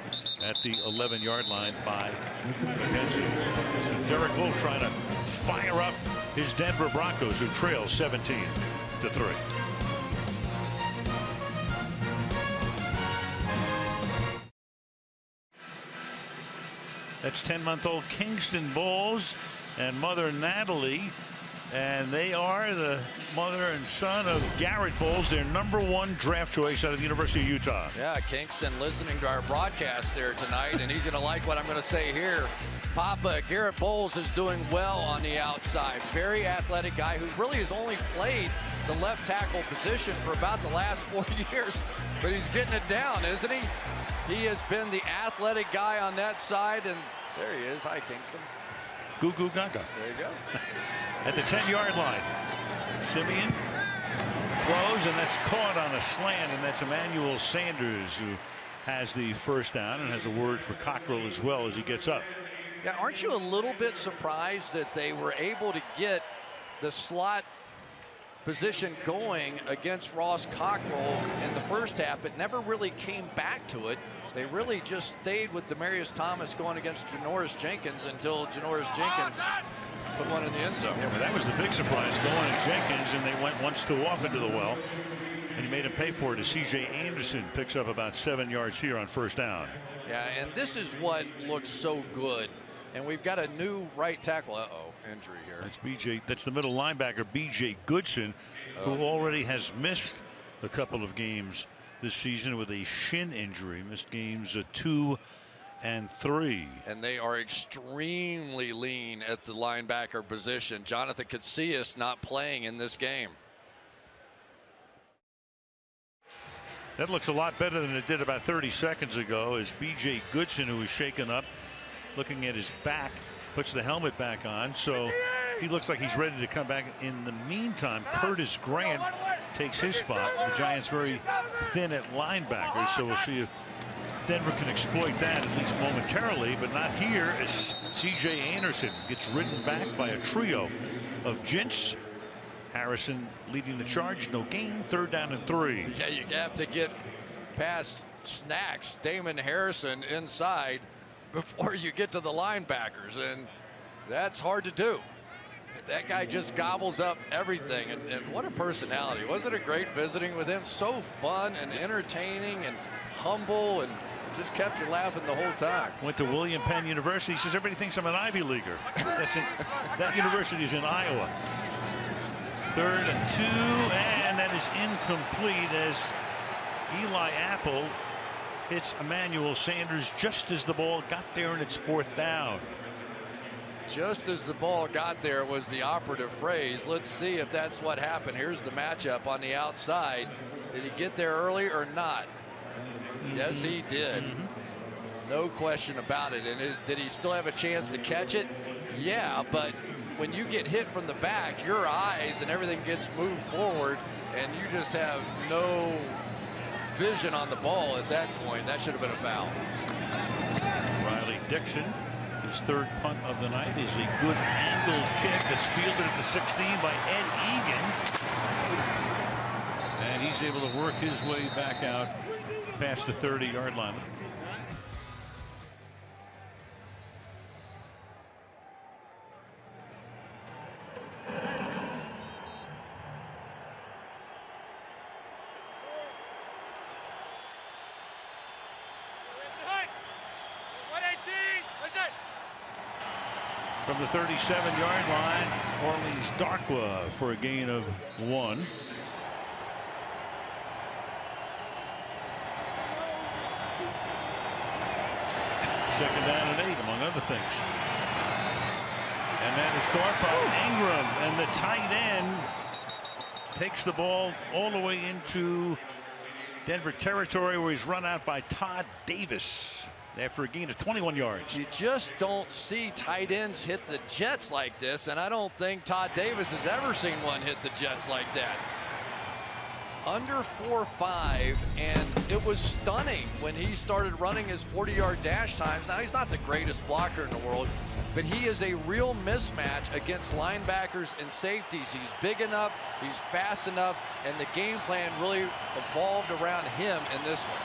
at the 11-yard line by McKenzie. So Derek Bull trying to fire up his Denver Broncos, who trail 17-3. That's 10-month-old Kingston Bulls and mother Natalie, and they are the mother and son of Garrett Bowles, their #1 draft choice out of the University of Utah. Yeah, Kingston listening to our broadcast there tonight, and he's going to like what I'm going to say here. Papa, Garrett Bowles is doing well on the outside. Very athletic guy who really has only played the left tackle position for about the last 4 years, but he's getting it down, isn't he? He has been the athletic guy on that side, and there he is. Hi, Kingston. Goo goo gaga. There you go. At the 10-yard line, Simeon throws, and that's caught on a slant, and that's Emmanuel Sanders who has the first down and has a word for Cockrell as well as he gets up. Yeah, aren't you a little bit surprised that they were able to get the slot position going against Ross Cockrell in the first half? It never really came back to it. They really just stayed with Demarius Thomas going against Janoris Jenkins until Janoris Jenkins put one in the end zone. Yeah, well, that was the big surprise, going at Jenkins, and they went once too off into the well, and he made him pay for it as C.J. Anderson picks up about 7 yards here on first down. Yeah, and this is what looks so good. And we've got a new right tackle. Injury here. That's B.J. That's the middle linebacker, B.J. Goodson, who already has missed a couple of games this season with a shin injury. Missed games 2 and 3. And they are extremely lean at the linebacker position. Jonathan Casillas not playing in this game. That looks a lot better than it did about 30 seconds ago, as B.J. Goodson, who was shaken up, looking at his back, puts the helmet back on, so he looks like he's ready to come back. In the meantime, Curtis Grant takes his spot. The Giants very thin at linebacker, so we'll see if Denver can exploit that at least momentarily, but not here, as C.J. Anderson gets ridden back by a trio of Jints. Harrison leading the charge, no gain, 3rd down and 3. Yeah, you have to get past Snacks, Damon Harrison inside before you get to the linebackers, and that's hard to do. That guy just gobbles up everything, and what a personality. Wasn't it great visiting with him? So fun and entertaining and humble, and just kept you laughing the whole time. Went to William Penn University. He says everybody thinks I'm an Ivy Leaguer. That university is in Iowa. 3rd and 2, and that is incomplete as Eli Apple hits Emmanuel Sanders just as the ball got there, and it's 4th down. Just as the ball got there was the operative phrase. Let's see if that's what happened. Here's the matchup on the outside. Did he get there early or not? Yes, he did. No question about it. And did he still have a chance to catch it? Yeah, but when you get hit from the back, your eyes and everything gets moved forward, and you just have no vision on the ball at that point. That should have been a foul. Riley Dixon, his 3rd punt of the night, is a good angled kick that's fielded at the 16 by Ed Egan. And he's able to work his way back out past the 30-yard line. From the 37-yard line, Orleans Darkwa for a gain of 1. Second down and 8, among other things. And that is caught by Ingram, and the tight end takes the ball all the way into Denver territory, where he's run out by Todd Davis. after a gain of 21 yards. You just don't see tight ends hit the Jets like this, and I don't think Todd Davis has ever seen one hit the Jets like that. Under 4.5, and it was stunning when he started running his 40-yard dash times. Now, he's not the greatest blocker in the world, but he is a real mismatch against linebackers and safeties. He's big enough, he's fast enough, and the game plan really evolved around him in this one.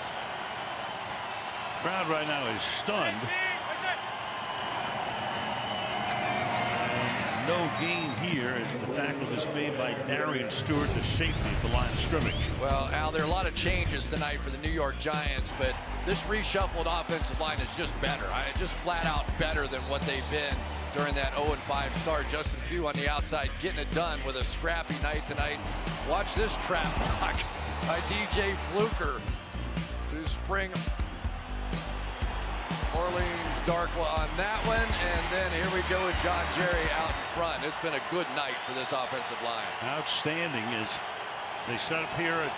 Crowd right now is stunned. And no gain here as the tackle is made by Darian Stewart, the safety at the line of scrimmage. Well, Al, there are a lot of changes tonight for the New York Giants, but this reshuffled offensive line is just better. Just flat out better than what they've been during that 0-5 start. Justin Pugh on the outside getting it done with a scrappy night tonight. Watch this trap block by DJ Fluker to spring Orleans Darkwa on that one, and then here we go with John Jerry out in front. It's been a good night for this offensive line. Outstanding as they set up here at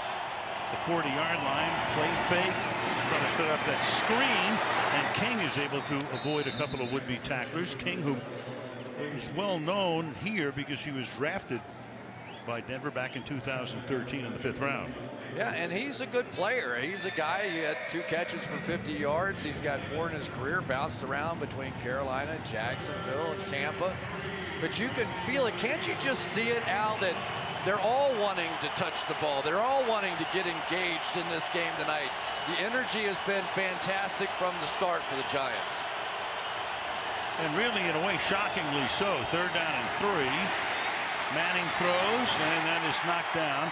the 40-yard line. Play fake, he's trying to set up that screen, and King is able to avoid a couple of would-be tacklers. King, who is well known here because he was drafted by Denver back in 2013 in the 5th round. Yeah, and he's a good player. He's a guy, he had 2 catches for 50 yards. He's got 4 in his career, bounced around between Carolina, Jacksonville, and Tampa. But you can feel it. Can't you just see it, Al, that they're all wanting to touch the ball. They're all wanting to get engaged in this game tonight. The energy has been fantastic from the start for the Giants. And really, in a way, shockingly so. 3rd down and 3. Manning throws, and that is knocked down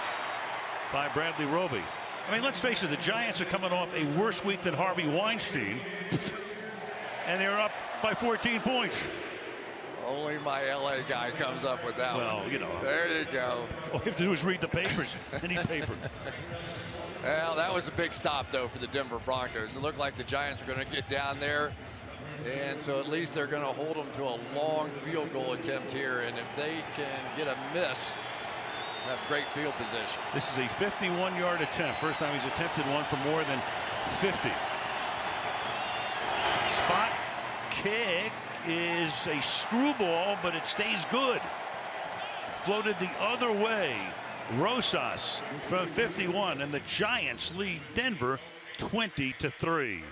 by Bradley Roby. I mean, let's face it, the Giants are coming off a worse week than Harvey Weinstein, and they're up by 14 points. Only my LA guy comes up with that one. Well, you know. There you go. All you have to do is read the papers, any paper. Well, that was a big stop, though, for the Denver Broncos. It looked like the Giants were going to get down there, and so at least they're going to hold them to a long field goal attempt here, and if they can get a miss, have great field position. This is a 51-yard attempt. First time he's attempted one for more than 50. Spot kick is a screwball, but it stays good. Floated the other way. Rosas from 51, and the Giants lead Denver 20-3.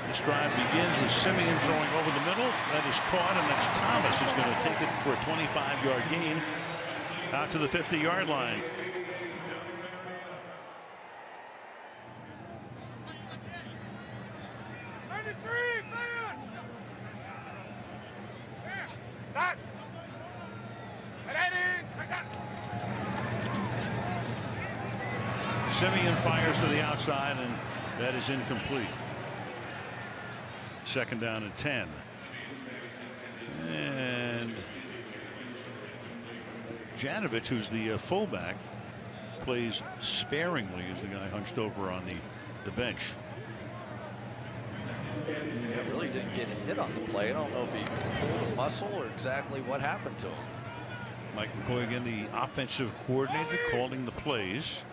This drive begins with Simeon throwing over the middle. That is caught, and that's Thomas who's going to take it for a 25-yard gain out to the 50-yard line. Simeon fires to the outside, and that is incomplete. 2nd down and 10. And Janovich, who's the fullback, plays sparingly as the guy hunched over on the bench. Yeah, really didn't get hit on the play. I don't know if he pulled a muscle or exactly what happened to him. Mike McCoy again, the offensive coordinator, calling the plays.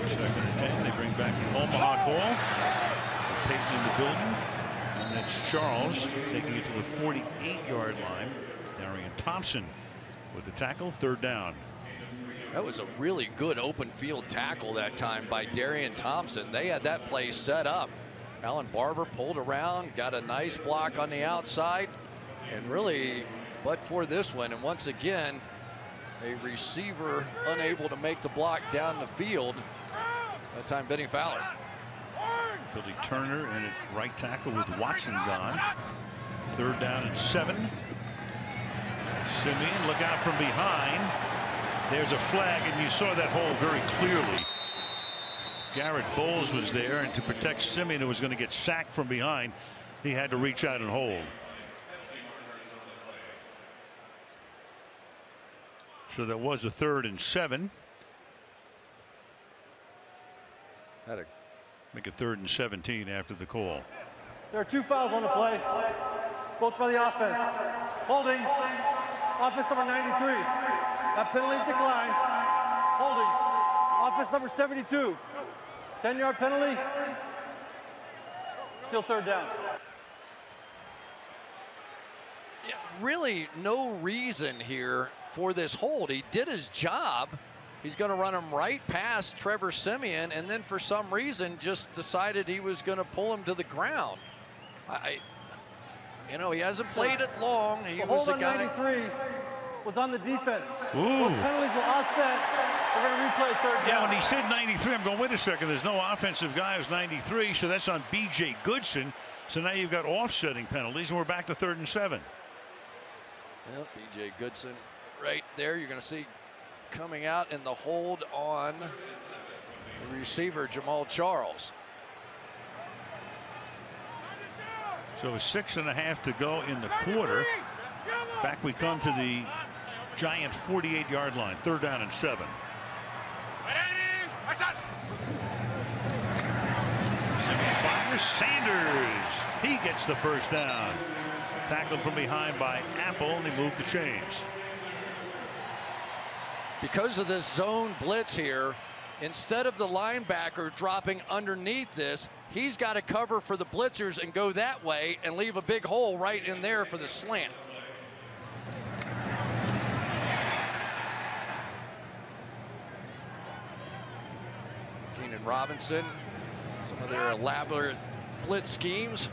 Second and 10. They bring back the Omaha call. Peyton in the building. And that's Charles taking it to the 48-yard line. Darian Thompson with the tackle. 3rd down. That was a really good open field tackle that time by Darian Thompson. They had that play set up. Alan Barber pulled around, got a nice block on the outside, and really, but for this one, and once again, a receiver unable to make the block down the field. That time Benny Fowler. Billy Turner in at right tackle with Watson gone. 3rd down and 7. Simeon, look out from behind. There's a flag, and you saw that hole very clearly. Garrett Bowles was there, and to protect Simeon, who was going to get sacked from behind, he had to reach out and hold. So that was a 3rd and 7. Make it 3rd and 17 after the call. There are 2 fouls on the play, both by the offense. Holding, offense number 93. That penalty declined. Holding, offense number 72. 10-yard penalty. Still 3rd down. Yeah, really no reason here for this hold. He did his job. He's going to run him right past Trevor Siemian, and then for some reason just decided he was going to pull him to the ground. You know, he hasn't played it long. He was a guy. 93 was on the defense. Ooh. Those penalties will offset. We're going to replay 3rd down. Yeah, when he said 93, I'm going, wait a second, there's no offensive guy who's 93, so that's on B.J. Goodson. So now you've got offsetting penalties, and we're back to 3rd and 7. Yep, B.J. Goodson right there. You're going to see coming out in the hold on the receiver, Jamal Charles. So 6.5 to go in the quarter. Back we come to the Giant 48-yard line. 3rd down and 7. Siemian fires. Sanders. He gets the 1st down. Tackled from behind by Apple, and they move the chains. Because of this zone blitz here, instead of the linebacker dropping underneath this, he's got to cover for the blitzers and go that way and leave a big hole right in there for the slant. Keenan Robinson, some of their elaborate blitz schemes.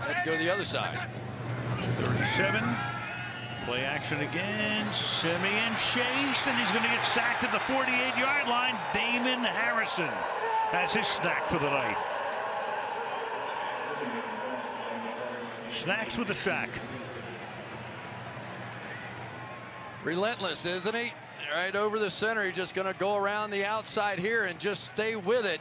Had to go the other side. 37. Play action again. Siemian chased, and he's going to get sacked at the 48-yard line. Damon Harrison has his snack for the night. Snacks with the sack. Relentless, isn't he? Right over the center. He's just going to go around the outside here and just stay with it.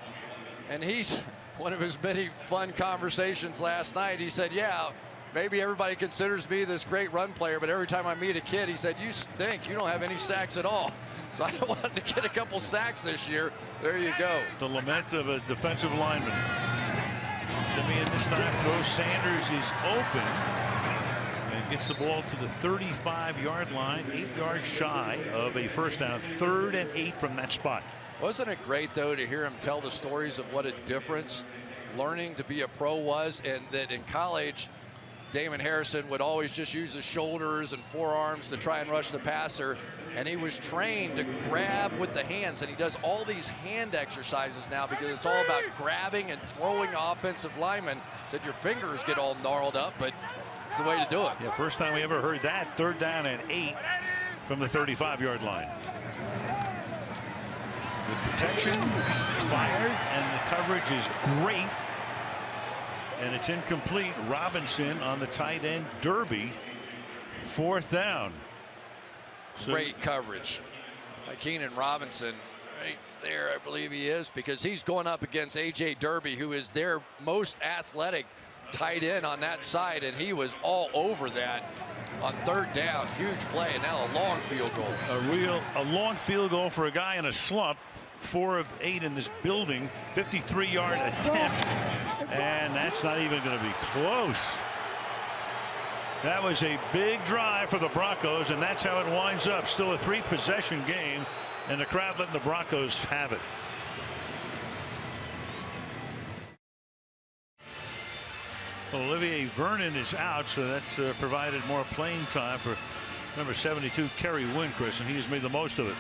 And he's one of his many fun conversations last night. He said, yeah, maybe everybody considers me this great run player, but every time I meet a kid, he said, you stink. You don't have any sacks at all. So I wanted to get a couple sacks this year. There you go. The lament of a defensive lineman. Siemian this time throws. Sanders is open and gets the ball to the 35-yard line, 8 yards shy of a 1st down. 3rd and 8 from that spot. Wasn't it great, though, to hear him tell the stories of what a difference learning to be a pro was, and that in college, Damon Harrison would always just use his shoulders and forearms to try and rush the passer, and he was trained to grab with the hands, and he does all these hand exercises now because it's all about grabbing and throwing offensive linemen. Said your fingers get all gnarled up, but it's the way to do it. Yeah, first time we ever heard that. 3rd down and 8 from the 35-yard line. With protection, fired, and the coverage is great. And it's incomplete. Robinson on the tight end, Derby. 4th down. So great coverage by Keenan Robinson right there, I believe he is, because he's going up against A.J. Derby, who is their most athletic tight end on that side, and he was all over that on 3rd down. Huge play, and now a long field goal. A long field goal for a guy in a slump. 4 of 8 in this building. 53-yard attempt, and that's not even going to be close. That was a big drive for the Broncos, and that's how it winds up. Still a 3-possession game, and the crowd letting the Broncos have it. Well, Olivier Vernon is out, so that's provided more playing time for number 72, Kerry Winquist, and he has made the most of it.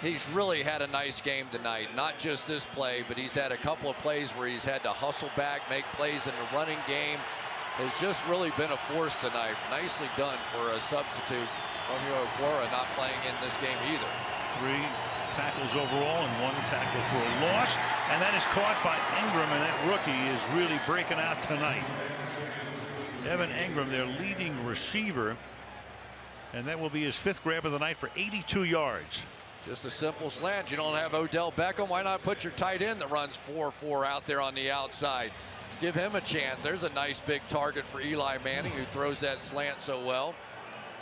He's really had a nice game tonight. Not just this play, but he's had a couple of plays where he's had to hustle back, make plays in the running game. Has just really been a force tonight. Nicely done for a substitute. Romeo Okwara not playing in this game either. 3 tackles overall and 1 tackle for a loss. And that is caught by Ingram, and that rookie is really breaking out tonight. Evan Ingram, their leading receiver. And that will be his 5th grab of the night for 82 yards. Just a simple slant. You don't have Odell Beckham. Why not put your tight end that runs 4-4 out there on the outside? Give him a chance. There's a nice big target for Eli Manning, who throws that slant so well.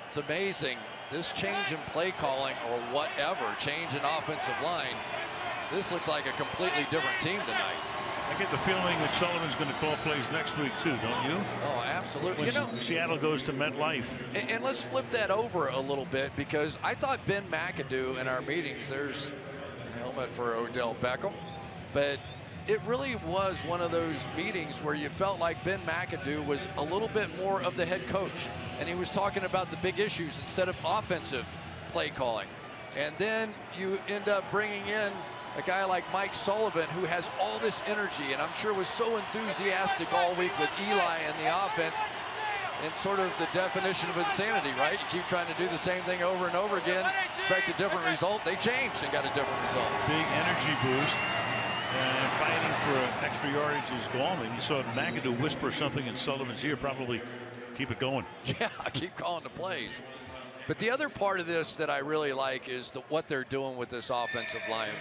It's amazing this change in play calling or whatever, change in offensive line, this looks like a completely different team tonight. I get the feeling that Sullivan's going to call plays next week too, don't you? Oh, absolutely. When Seattle goes to MetLife. And let's flip that over a little bit, because I thought Ben McAdoo in our meetings, there's a helmet for Odell Beckham, but it really was one of those meetings where you felt like Ben McAdoo was a little bit more of the head coach, and he was talking about the big issues instead of offensive play calling. And then you end up bringing in a guy like Mike Sullivan, who has all this energy, and I'm sure was so enthusiastic all week with Eli and the offense, and sort of the definition of insanity, right? You keep trying to do the same thing over and over again, expect a different result. They changed and got a different result. Big energy boost. And fighting for extra yardage is galling. You saw McAdoo whisper something in Sullivan's ear, probably keep it going. Yeah, keep calling the plays. But the other part of this that I really like is what they're doing with this offensive line.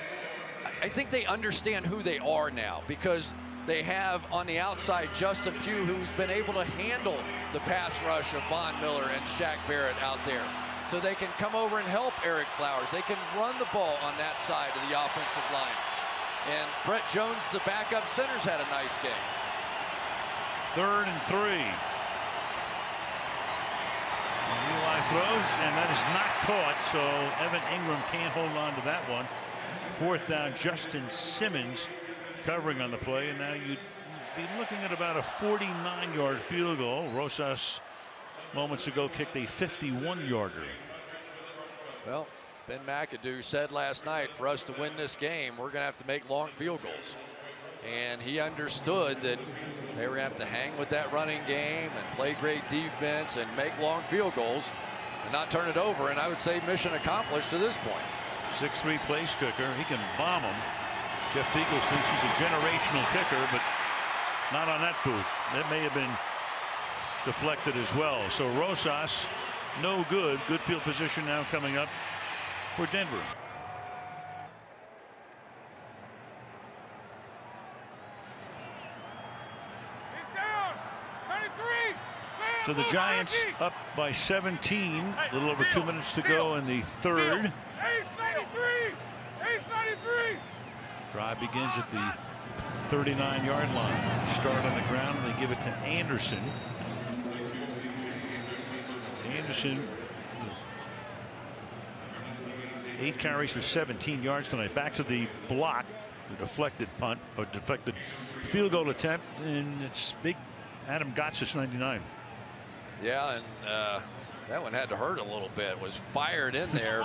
I think they understand who they are now, because they have on the outside Justin Pugh, who's been able to handle the pass rush of Von Miller and Shaq Barrett out there. So they can come over and help Eric Flowers. They can run the ball on that side of the offensive line. And Brett Jones, the backup center's had a nice game. 3rd and 3. And Eli throws, and that is not caught, so Evan Ingram can't hold on to that one. 4th down, Justin Simmons covering on the play, and now you'd be looking at about a 49-yard field goal. Rosas moments ago kicked a 51-yarder. Well, Ben McAdoo said last night, for us to win this game, we're going to have to make long field goals. And he understood that they were going to have to hang with that running game and play great defense and make long field goals and not turn it over. And I would say mission accomplished to this point. 6'3" place kicker. He can bomb him. Jeff Peagles thinks he's a generational kicker, but not on that boot. That may have been deflected as well. So Rosas, no good. Good field position now coming up for Denver. So the Giants up by 17. A little over 2 minutes to go in the 3rd. Drive begins at the 39-yard line. Start on the ground, and they give it to Anderson. Anderson, 8 carries for 17 yards tonight. Back to the block, the deflected punt or deflected field goal attempt, and it's big Adam Gotsis, 99. Yeah, and that one had to hurt a little bit. Was fired in there.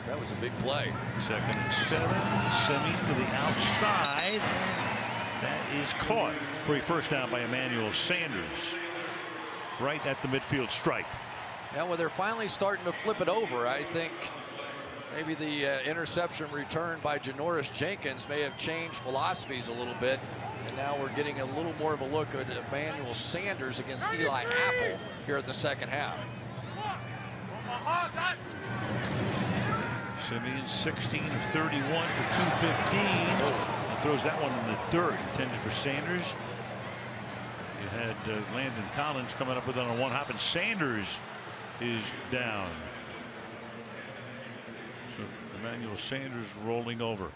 That was a big play. 2nd and 7. Simeon to the outside. That is caught for a first down by Emmanuel Sanders. Right at the midfield stripe. Yeah, well, they're finally starting to flip it over. I think maybe the interception return by Janoris Jenkins may have changed philosophies a little bit. And now we're getting a little more of a look at Emmanuel Sanders against Eli Apple here at the second half. Simeon 16 of 31 for 215. And throws that one in the dirt, intended for Sanders. You had Landon Collins coming up with it on a one-hop, and Sanders is down. So Emmanuel Sanders rolling over.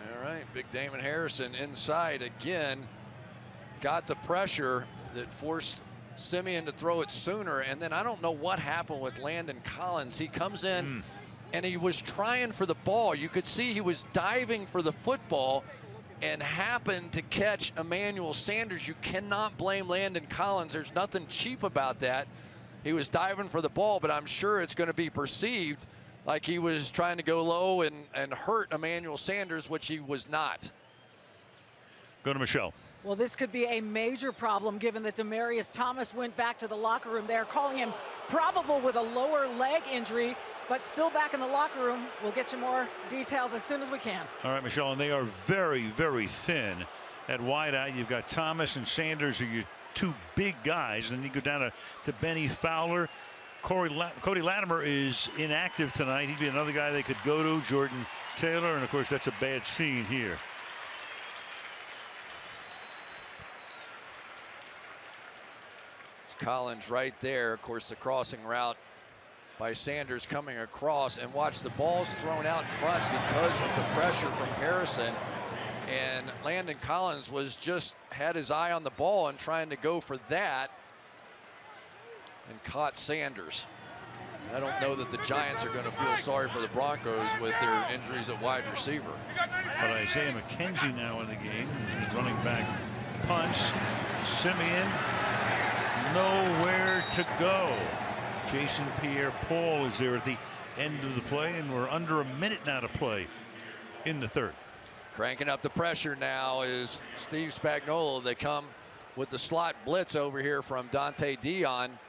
All right, big Damon Harrison inside again. Got the pressure that forced Simeon to throw it sooner, and then I don't know what happened with Landon Collins. He comes in and he was trying for the ball. You could see he was diving for the football and happened to catch Emmanuel Sanders. You cannot blame Landon Collins. There's nothing cheap about that. He was diving for the ball, but I'm sure it's going to be perceived like he was trying to go low and hurt Emmanuel Sanders, which he was not. Go to Michelle. Well, this could be a major problem given that Demaryius Thomas went back to the locker room. They're calling him probable with a lower leg injury, but still back in the locker room. We'll get you more details as soon as we can. All right, Michelle, and they are very, very thin at wideout. You've got Thomas and Sanders are your 2 big guys. And then you go down to Benny Fowler. Cody Latimer is inactive tonight. He'd be another guy they could go to. Jordan Taylor, and of course that's a bad scene here. Collins right there. Of course, the crossing route by Sanders coming across, and watch the balls thrown out in front because of the pressure from Harrison. And Landon Collins had his eye on the ball and trying to go for that, and caught Sanders. I don't know that the Giants are going to feel sorry for the Broncos with their injuries at wide receiver. But Isaiah McKenzie now in the game, who's been running back punts. Simeon nowhere to go. Jason Pierre-Paul is there at the end of the play, and we're under a minute now to play in the third. Cranking up the pressure now is Steve Spagnuolo. They come with the slot blitz over here from Dante Dion.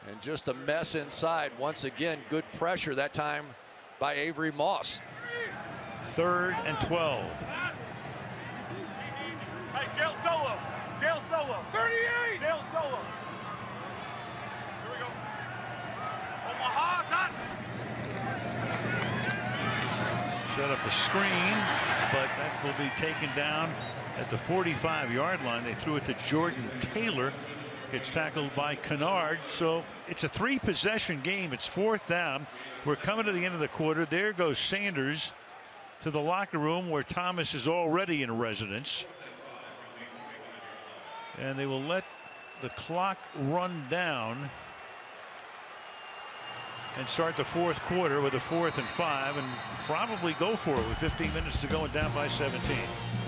And just a mess inside. Once again, good pressure that time by Avery Moss. 3rd and 12. Hey, Jail Solo. Jail Solo. 38. Jail Solo. Here we go. Omaha, got Set up a screen, but that will be taken down at the 45-yard line. They threw it to Jordan Taylor. Gets tackled by Kennard. So it's a 3-possession game. It's 4th down. We're coming to the end of the quarter. There goes Sanders to the locker room where Thomas is already in residence. And they will let the clock run down and start the 4th quarter with a 4th and 5 and probably go for it with 15 minutes to go and down by 17.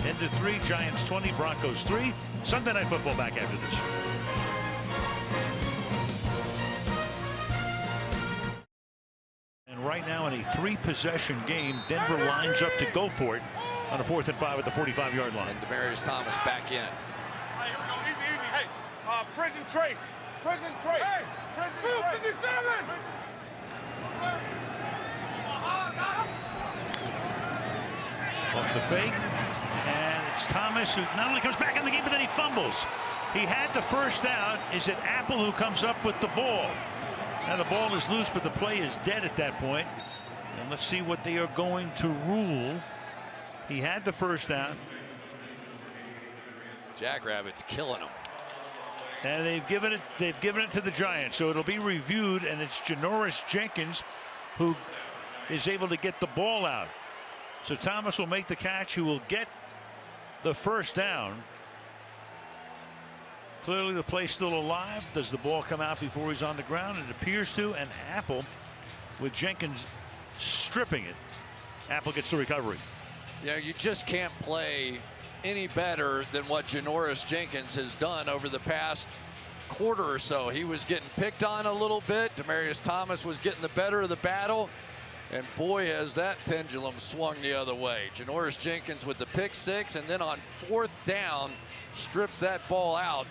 End of 3, Giants 20, Broncos 3. Sunday Night Football back after this. And right now in a 3-possession game, Denver lines up to go for it on a 4th and 5 at the 45-yard line. And Demaryius Thomas back in. Hey, here we go. Easy, easy. Hey, prison trace. Prison trace. Hey, prison 57. Off the fake, and it's Thomas who not only comes back in the game, but then he fumbles. He had the first down. Is it Apple who comes up with the ball? Now the ball is loose, but the play is dead at that point. And let's see what they are going to rule. He had the first down. Jackrabbits killing him. And they've given it to the Giants, so it'll be reviewed, and it's Janoris Jenkins who is able to get the ball out. So Thomas will make the catch, who will get the first down. Clearly the play's still alive. Does the ball come out before he's on the ground? It appears to, and Apple, with Jenkins stripping it, Apple gets the recovery. You know, you just can't play any better than what Janoris Jenkins has done over the past quarter or so. He was getting picked on a little bit. Demaryius Thomas was getting the better of the battle. And boy, has that pendulum swung the other way. Janoris Jenkins with the pick 6, and then on 4th down, strips that ball out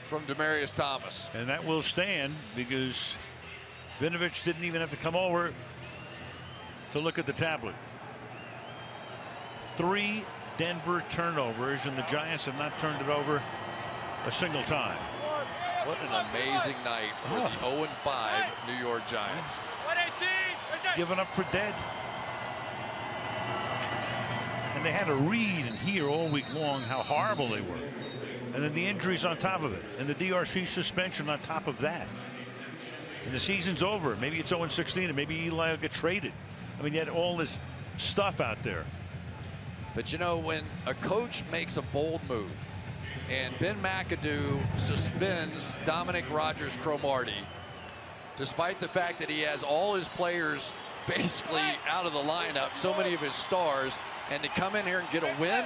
from Demaryius Thomas. And that will stand because Vinovich didn't even have to come over to look at the tablet. 3 Denver turnovers, and the Giants have not turned it over a single time. What an amazing night for the 0-5 New York Giants. Given up for dead. And they had to read and hear all week long how horrible they were. And then the injuries on top of it. And the DRC suspension on top of that. And the season's over. Maybe it's 0-16 and maybe Eli will get traded. I mean, you had all this stuff out there. But you know, when a coach makes a bold move and Ben McAdoo suspends Dominic Rodgers-Cromartie, despite the fact that he has all his players basically out of the lineup, so many of his stars, and to come in here and get a win,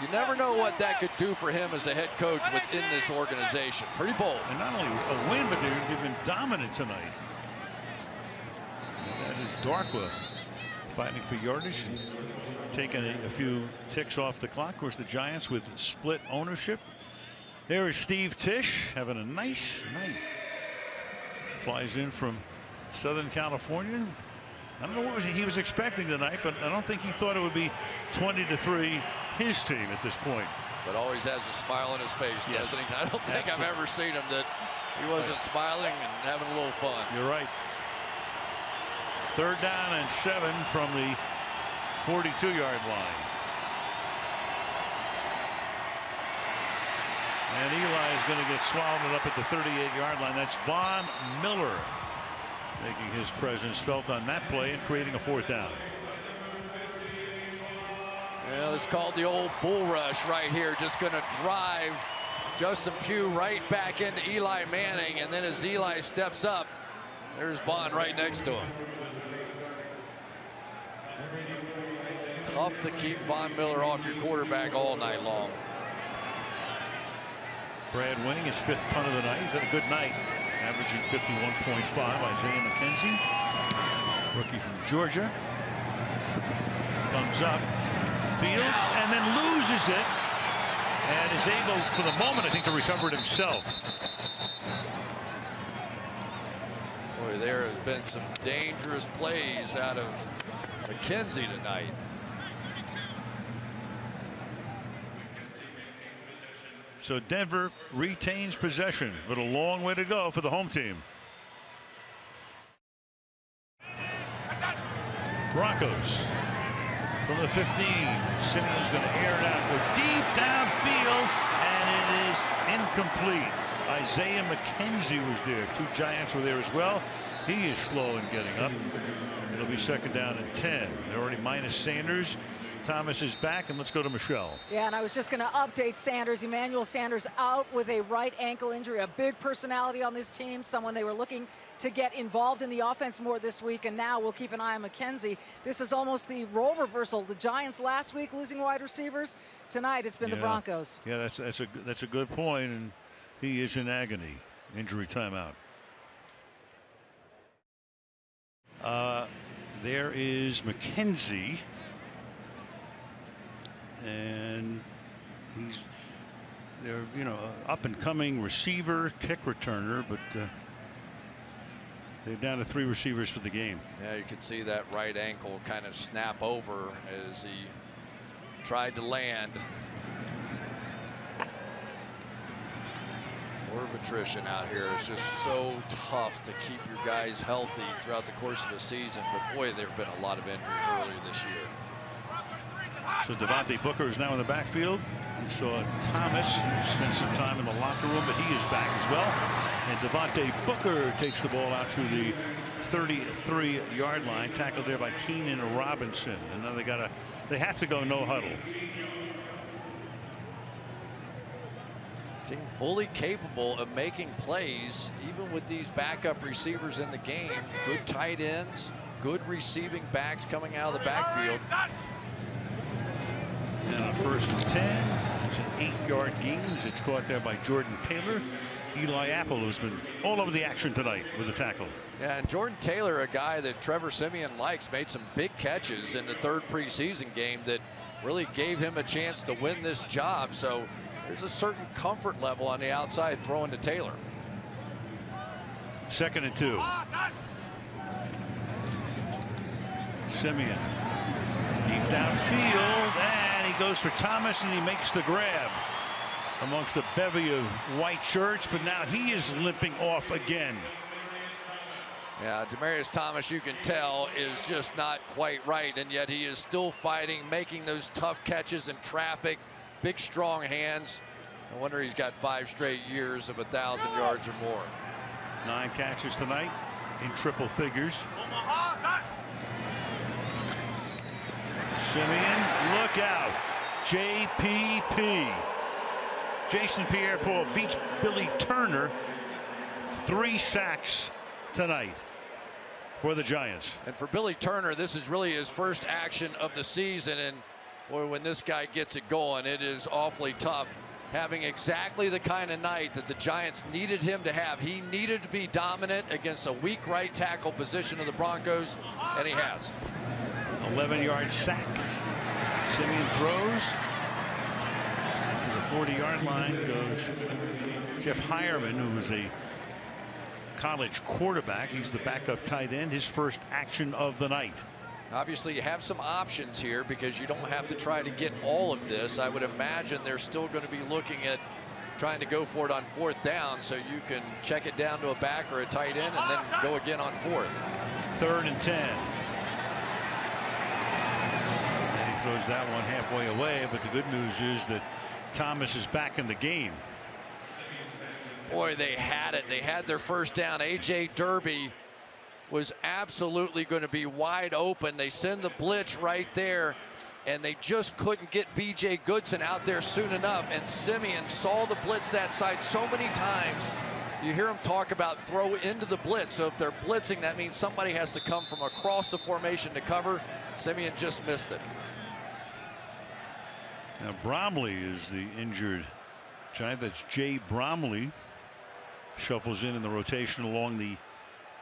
you never know what that could do for him as a head coach within this organization. Pretty bold. And not only a win, but they've been dominant tonight. And that is Darkwa fighting for yardage and taking a few ticks off the clock. Of course, the Giants with split ownership. There is Steve Tisch having a nice night. Flies in from Southern California. I don't know what he was expecting tonight, but I don't think he thought it would be 20-3 his team at this point. But always has a smile on his face, doesn't he? I don't think I've ever seen him that he wasn't smiling and having a little fun. You're right. 3rd down and 7 from the 42-yard line. And Eli is going to get swallowed up at the 38-yard line. That's Von Miller making his presence felt on that play and creating a 4th down. Well, it's called the old bull rush right here. Just going to drive Justin Pugh right back into Eli Manning, and then as Eli steps up, there's Vaughn right next to him. Tough to keep Von Miller off your quarterback all night long. Brad Wing, his 5th punt of the night. He's had a good night, averaging 51.5. Isaiah McKenzie, rookie from Georgia, comes up, fields, and then loses it, and is able, for the moment, I think, to recover it himself. Boy, there have been some dangerous plays out of McKenzie tonight. So Denver retains possession, but a long way to go for the home team. Broncos from the 15. Simeon's going to air it out, go deep downfield, and it is incomplete. Isaiah McKenzie was there. 2 Giants were there as well. He is slow in getting up. It'll be 2nd down and 10. They're already minus Sanders. Thomas is back, and let's go to Michelle. Yeah, and I was just going to update Sanders. Emmanuel Sanders out with a right ankle injury. A big personality on this team, someone they were looking to get involved in the offense more this week, and now we'll keep an eye on McKenzie. This is almost the role reversal. The Giants last week losing wide receivers. Tonight it's been the Broncos. Yeah, that's a good point, and he is in agony. Injury timeout. There is McKenzie. And he's they're up and coming receiver, kick returner, but they're down to 3 receivers for the game. Yeah, you can see that right ankle kind of snap over as he tried to land. More of attrition out here. It's just so tough to keep your guys healthy throughout the course of the season, but boy, there have been a lot of injuries earlier this year. So Devontae Booker is now in the backfield. We saw Thomas spend some time in the locker room, but he is back as well. And Devontae Booker takes the ball out to the 33-yard line, tackled there by Keenan Robinson. And now they have to go no huddle. Team fully capable of making plays, even with these backup receivers in the game. Good tight ends, good receiving backs coming out of the backfield. And on 1st and 10, it's an 8-yard gain. It's caught there by Jordan Taylor. Eli Apple, who's been all over the action tonight with the tackle. Yeah, and Jordan Taylor, a guy that Trevor Siemian likes, made some big catches in the 3rd preseason game that really gave him a chance to win this job. So there's a certain comfort level on the outside throwing to Taylor. 2nd and 2. Siemian deep downfield, and he goes for Thomas, and he makes the grab amongst a bevy of white shirts, but now he is limping off again. Yeah, Demaryius Thomas, you can tell, is just not quite right, and yet he is still fighting, making those tough catches in traffic. Big, strong hands. No wonder he's got 5 straight years of 1,000 yards or more. 9 catches tonight in triple figures. Simeon, look out. JPP. Jason Pierre-Paul beats Billy Turner. 3 sacks tonight for the Giants. And for Billy Turner, this is really his first action of the season, and boy, when this guy gets it going, it is awfully tough. Having exactly the kind of night that the Giants needed him to have. He needed to be dominant against a weak right tackle position of the Broncos, and he has. 11-yard sack. Simeon throws. And to the 40-yard line goes Jeff Hireman, who was a college quarterback. He's the backup tight end. His first action of the night. Obviously, you have some options here because you don't have to try to get all of this. I would imagine they're still going to be looking at trying to go for it on 4th down, so you can check it down to a back or a tight end and then go again on 4th. 3rd and 10. And he throws that one halfway away, but the good news is that Thomas is back in the game. Boy, they had it. They had their first down. A.J. Derby was absolutely going to be wide open. They send the blitz right there, and they just couldn't get B.J. Goodson out there soon enough. And Simeon saw the blitz that side so many times. You hear him talk about throw into the blitz. So if they're blitzing, that means somebody has to come from across the formation to cover. Simeon just missed it. Now Bromley is the injured Giant. That's Jay Bromley. Shuffles in the rotation along the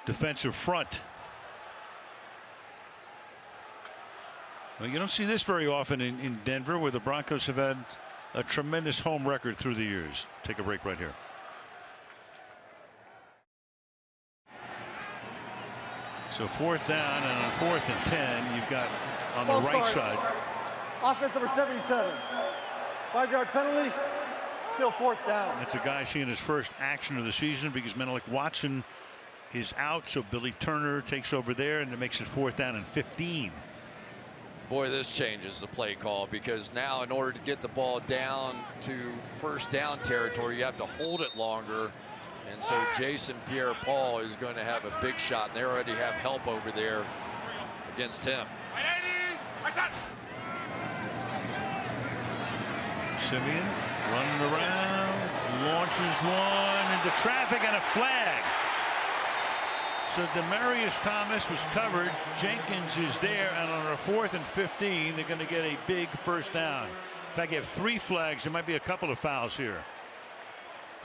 defensive front. Well, you don't see this very often in Denver, where the Broncos have had a tremendous home record through the years. Take a break right here. So 4th down, and on 4th and 10, you've got on the right side. Offense number 77. 5-yard penalty. Still 4th down. That's a guy seeing his first action of the season because Menelik Watson is out. So Billy Turner takes over there, and it makes it 4th down and 15. Boy, this changes the play call, because now in order to get the ball down to first down territory, you have to hold it longer. And so Jason Pierre-Paul is going to have a big shot. And they already have help over there against him. Simeon running around, launches one into traffic and a flag. So Demaryius Thomas was covered. Jenkins is there, and on a 4th and 15, they're going to get a big first down. In fact, you have 3 flags. There might be a couple of fouls here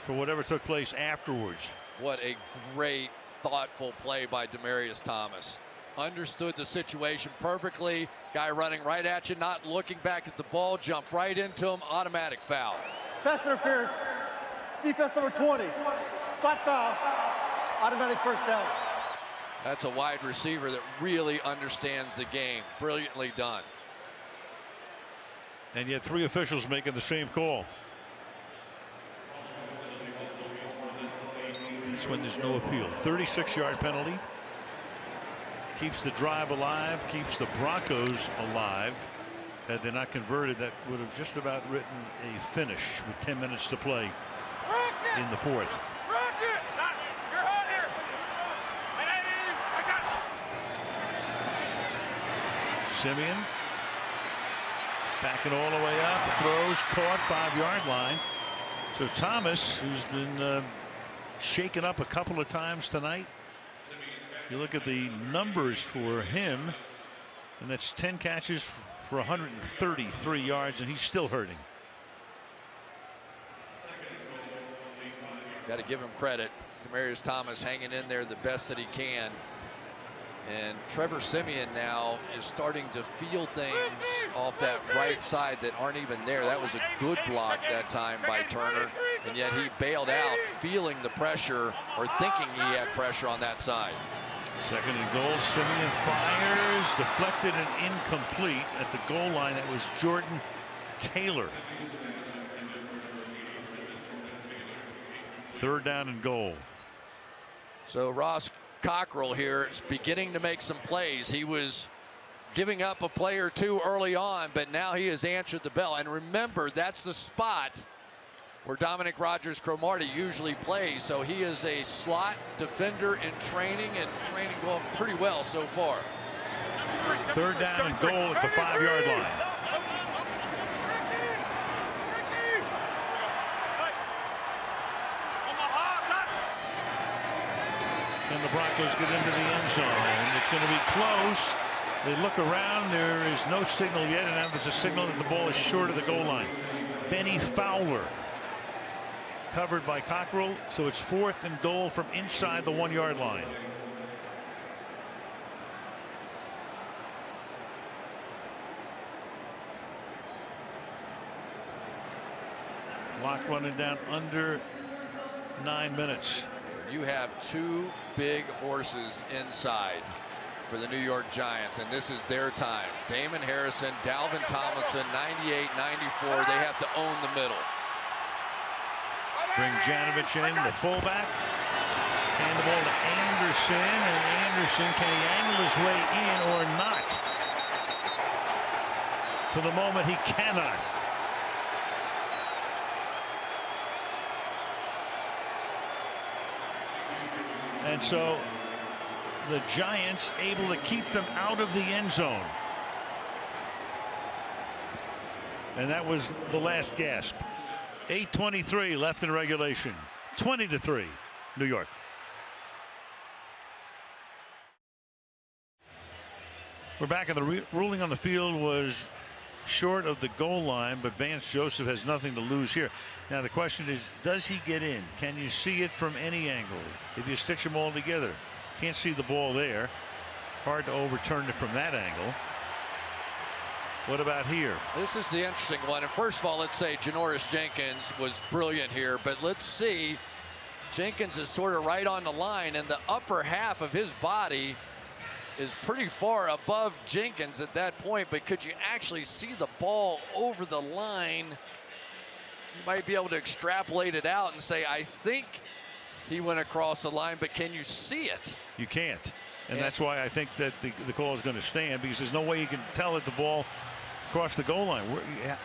for whatever took place afterwards. What a great, thoughtful play by Demaryius Thomas. Understood the situation perfectly. Guy running right at you, not looking back at the ball, jumped right into him, automatic foul. Pass interference. Defense number 20. Spot foul. Automatic first down. That's a wide receiver that really understands the game. Brilliantly done. And yet 3 officials making the same call. That's when there's no appeal. 36-yard penalty. Keeps the drive alive, keeps the Broncos alive. Had they not converted, that would have just about written a finish with 10 minutes to play in the 4th. Simeon backing all the way up, throws, caught, 5-yard line. So Thomas, who's been shaken up a couple of times tonight. You look at the numbers for him, and that's 10 catches for 133 yards, and he's still hurting. Got to give him credit. Demaryius Thomas hanging in there the best that he can. And Trevor Simeon now is starting to feel things off that right side that aren't even there. That was a good block that time by Turner, and yet he bailed out, feeling the pressure or thinking he had pressure on that side. 2nd and goal. Simeon fires, deflected and incomplete at the goal line. That was Jordan Taylor. 3rd down and goal. So Ross Cockrell here is beginning to make some plays. He was giving up a play or 2 early on, but now he has answered the bell. And remember, that's the spot where Dominic Rodgers-Cromartie usually plays. So he is a slot defender in training, and training going pretty well so far. 3rd down and goal at the 5-yard line. Can the Broncos get into the end zone? It's going to be close. They look around. There is no signal yet, and now there's a signal that the ball is short of the goal line. Benny Fowler covered by Cockrell, so it's 4th and goal from inside the 1-yard line. Clock running down under 9 minutes. You have 2 big horses inside for the New York Giants, and this is their time. Damon Harrison, Dalvin Tomlinson, 98, 94. They have to own the middle. Bring Janovich in, the fullback. Hand the ball to Anderson, and Anderson, can he angle his way in or not? For the moment, he cannot. And so the Giants able to keep them out of the end zone. And that was the last gasp. 8:23 left in regulation. 20-3, New York. We're back, and the ruling on the field was short of the goal line, but Vance Joseph has nothing to lose here. Now the question is, does he get in? Can you see it from any angle? If you stitch them all together, can't see the ball there. Hard to overturn it from that angle. What about here? This is the interesting one. And first of all, let's say Janoris Jenkins was brilliant here, but let's see. Jenkins is sort of right on the line, and the upper half of his body is pretty far above Jenkins at that point. But could you actually see the ball over the line? You might be able to extrapolate it out and say, I think he went across the line, but can you see it? You can't. And that's why I think that the call is going to stand, because there's no way you can tell that the ball crossed the goal line.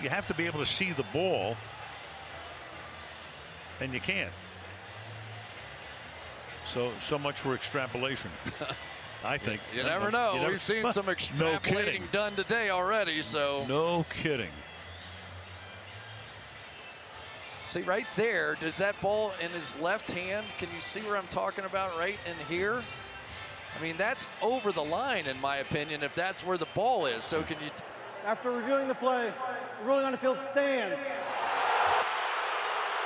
You have to be able to see the ball, and you can't. So much for extrapolation. I think. You never know. We've seen some extrapolating done today already. So no kidding. See right there, does that ball in his left hand, can you see where I'm talking about right in here? I mean, that's over the line in my opinion, if that's where the ball is. So can you? After reviewing the play, the ruling on the field stands.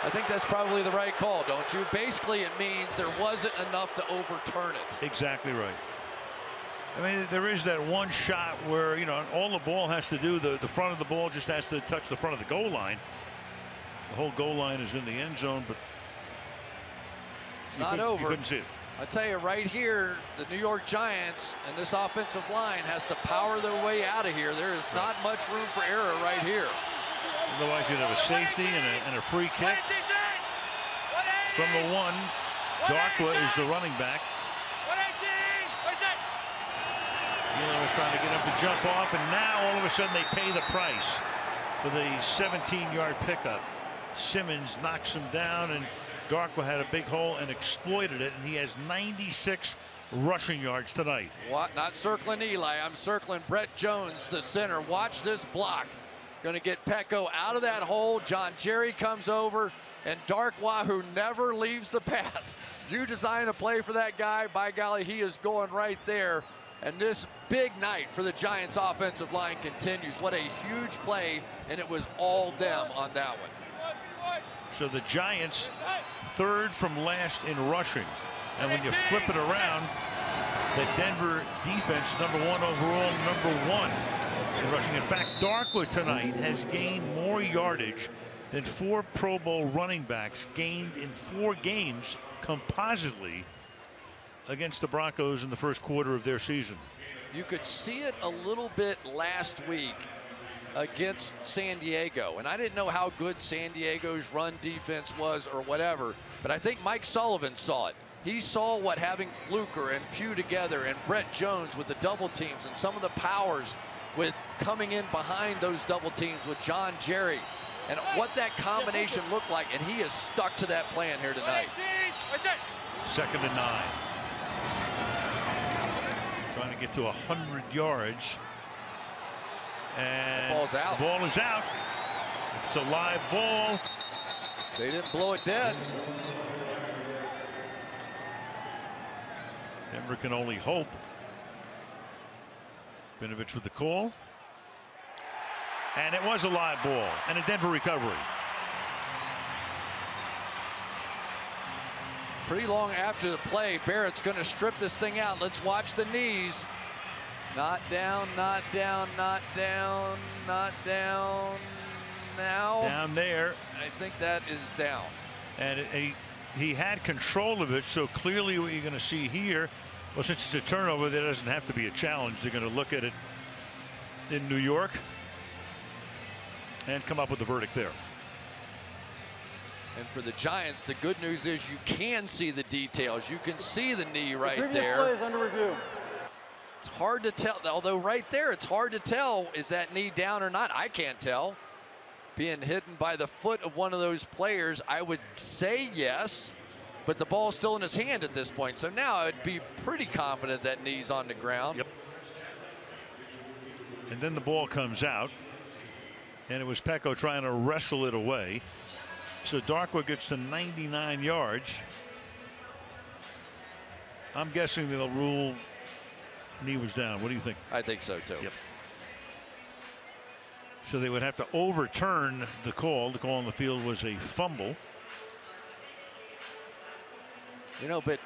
I think that's probably the right call, don't you? Basically, it means there wasn't enough to overturn it. Exactly right. I mean, there is that one shot where, you know, all the ball has to do, the front of the ball just has to touch the front of the goal line. The whole goal line is in the end zone, but it's not over. You couldn't see it. I tell you right here, the New York Giants and this offensive line has to power their way out of here. There is not much room for error right here. Otherwise, you'd have a safety and a free kick. From the one, Darkwa is the running back. Gila was trying to get him to jump off, and now all of a sudden they pay the price for the 17-yard pickup. Simmons knocks him down, and Darkwa had a big hole and exploited it, and he has 96 rushing yards tonight. What? Not circling Eli. I'm circling Brett Jones, the center. Watch this block. Going to get Pecco out of that hole. John Jerry comes over, and Darkwa, who never leaves the path. You design a play for that guy, by golly, he is going right there. And this big night for the Giants offensive line continues. What a huge play, and it was all them on that one. So the Giants third from last in rushing. And when you flip it around, the Denver defense #1 overall, #1 in rushing. In fact, Darkwa tonight has gained more yardage than 4 Pro Bowl running backs gained in 4 games compositely against the Broncos in the first quarter of their season. You could see it a little bit last week against San Diego, and I didn't know how good San Diego's run defense was or whatever, but I think Mike Sullivan saw it. He saw what having Fluker and Pugh together and Brett Jones with the double teams and some of the powers with coming in behind those double teams with John Jerry and what that combination looked like, and he is stuck to that plan here tonight. 2nd and 9. Trying to get to 100 yards. And the ball's out. The ball is out. It's a live ball. They didn't blow it dead. Denver can only hope. Vinovich with the call. And it was a live ball and a Denver recovery. Pretty long after the play, Barrett's going to strip this thing out. Let's watch the knees. Not down, not down, not down, not down. Now. Down there. I think that is down. And he had control of it, so clearly what you're going to see here, well, since it's a turnover, there doesn't have to be a challenge. They're going to look at it in New York and come up with a verdict there. And for the Giants, the good news is you can see the details. You can see the knee right the there. play is under review. It's hard to tell, although right there it's hard to tell, is that knee down or not? I can't tell. Being hidden by the foot of one of those players, I would say yes, but the ball's still in his hand at this point. So now I'd be pretty confident that knee's on the ground. Yep. And then the ball comes out, and it was Pecco trying to wrestle it away. So Darkwa gets to 99 yards. I'm guessing they'll rule knee was down. What do you think? I think so too. Yep. So they would have to overturn the call. The call on the field was a fumble. You know, but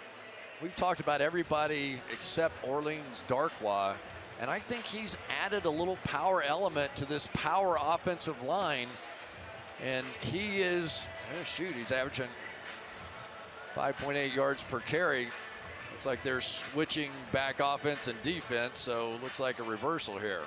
we've talked about everybody except Orleans Darkwa, and I think he's added a little power element to this power offensive line. And he is, he's averaging 5.8 yards per carry. Looks like they're switching back offense and defense, so looks like a reversal here.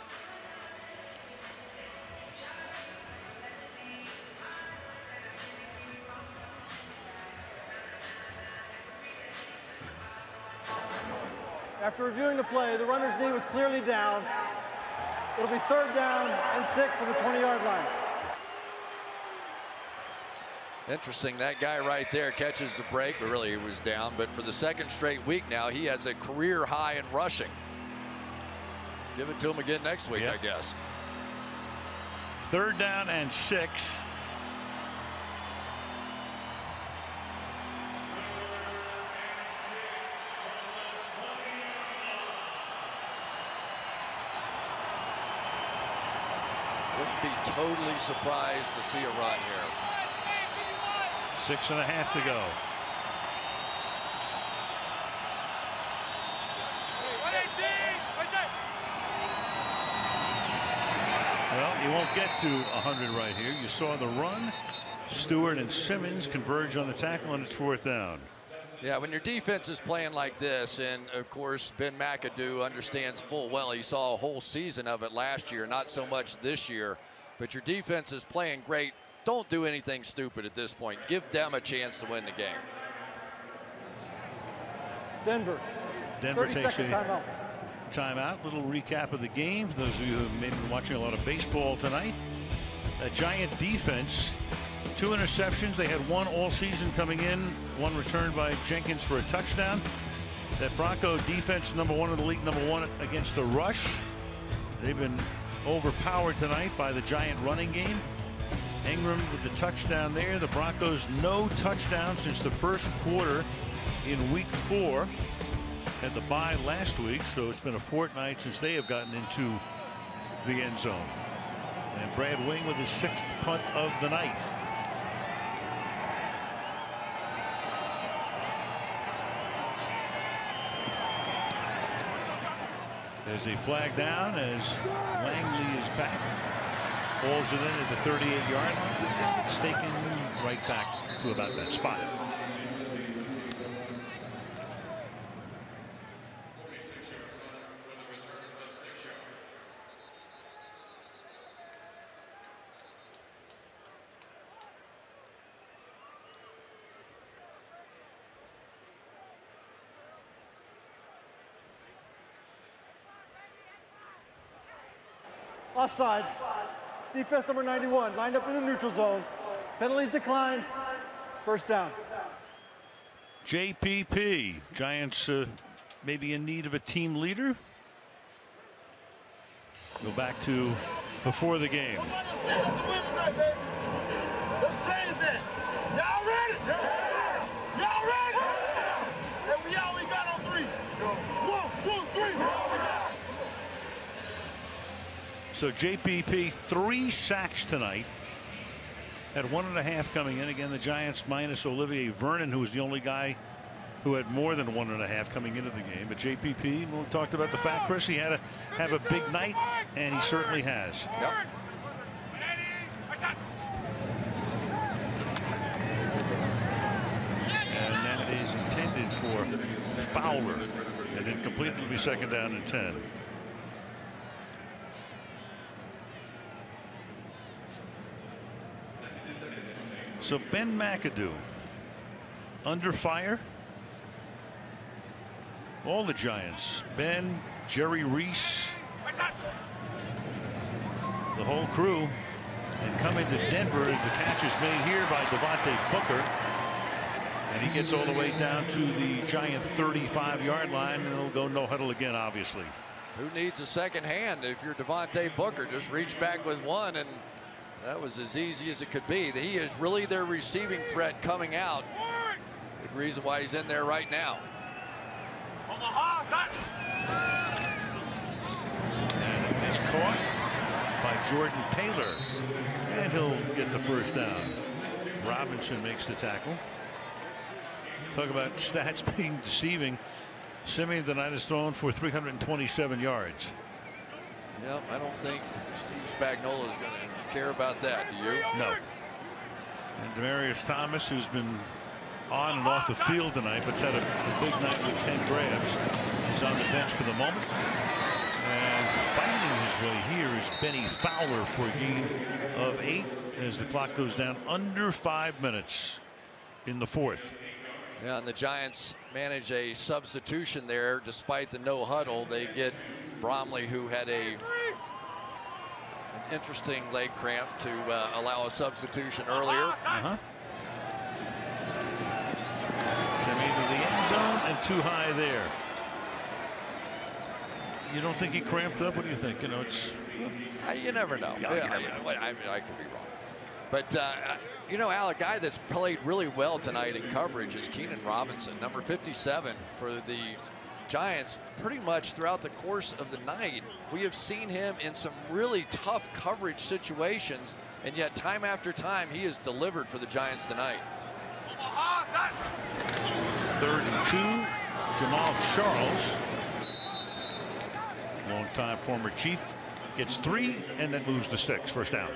After reviewing the play, the runner's knee was clearly down. It'll be 3rd down and 6 from the 20-yard line. Interesting, that guy right there catches the break, but really he was down. But for the 2nd straight week now, he has a career high in rushing. Give it to him again next week, I guess. 3rd down and 6. Wouldn't be totally surprised to see a run here. 6.5 to go. Well, you won't get to 100 right here. You saw the run. Stewart and Simmons converge on the tackle, and it's 4th down. Yeah, when your defense is playing like this, and of course Ben McAdoo understands full well, he saw a whole season of it last year, not so much this year, but your defense is playing great. Don't do anything stupid at this point. Give them a chance to win the game. Denver takes a timeout. Little recap of the game. For those of you who have been watching a lot of baseball tonight. A Giant defense, 2 interceptions. They had 1 all season coming in. 1 returned by Jenkins for a touchdown. That Bronco defense, #1 in the league, #1 against the rush. They've been overpowered tonight by the Giant running game. Ingram with the touchdown there. The Broncos no touchdown since the 1st quarter in week 4. Had the bye last week, so it's been a fortnight since they have gotten into the end zone. And Brad Wing with his 6th punt of the night. There's a flag down as Langley is back. Balls it in at the 38-yard line. It's taken right back to about that spot. Offside. Defense number 91 lined up in the neutral zone. Penalties declined. 1st down. JPP. Giants maybe in need of a team leader. Go back to before the game. Let's change that. Y'all ready? Y'all ready? And we all we got on 3. 1, 2, 3. So JPP 3 sacks tonight. Had 1.5 coming in. Again, the Giants minus Olivier Vernon, who was the only guy who had more than 1.5 coming into the game. But JPP, we talked about the fact, Chris, he had to have a big night, and he certainly has. Yep. And that is intended for Fowler. And incomplete. It'll be 2nd down and 10. So Ben McAdoo under fire. All the Giants. Ben, Jerry Reese, the whole crew. And coming to Denver as the catch is made here by Devontae Booker. And he gets all the way down to the Giant 35-yard line, and he'll go no huddle again, obviously. Who needs a second hand if you're Devontae Booker? Just reach back with one, and that was as easy as it could be. He is really their receiving threat coming out. Big reason why he's in there right now. And it's caught by Jordan Taylor, and he'll get the first down. Robinson makes the tackle. Talk about stats being deceiving. Simeon tonight has thrown for 327 yards. Yep, I don't think Steve Spagnuolo is going to care about that. Do you? No. And Demaryius Thomas, who's been on and off the field tonight, but's had a big night with 10 grabs, is on the bench for the moment. And fighting his way here is Benny Fowler for a gain of 8 as the clock goes down under 5 minutes in the fourth. Yeah, and the Giants manage a substitution there despite the no huddle. They get Bromley, who had an interesting leg cramp, to allow a substitution earlier. Semi to the end zone and too high there. You don't think he cramped up? What do you think? You know, it's you never know. Yeah, I could be wrong. But you know, Al, a guy that's played really well tonight in coverage is Keenan Robinson, number 57 for the Giants. Pretty much throughout the course of the night, we have seen him in some really tough coverage situations, and yet time after time he has delivered for the Giants tonight. 3rd and 2. Jamal Charles, longtime former Chief, gets 3 and then moves to 6. First down.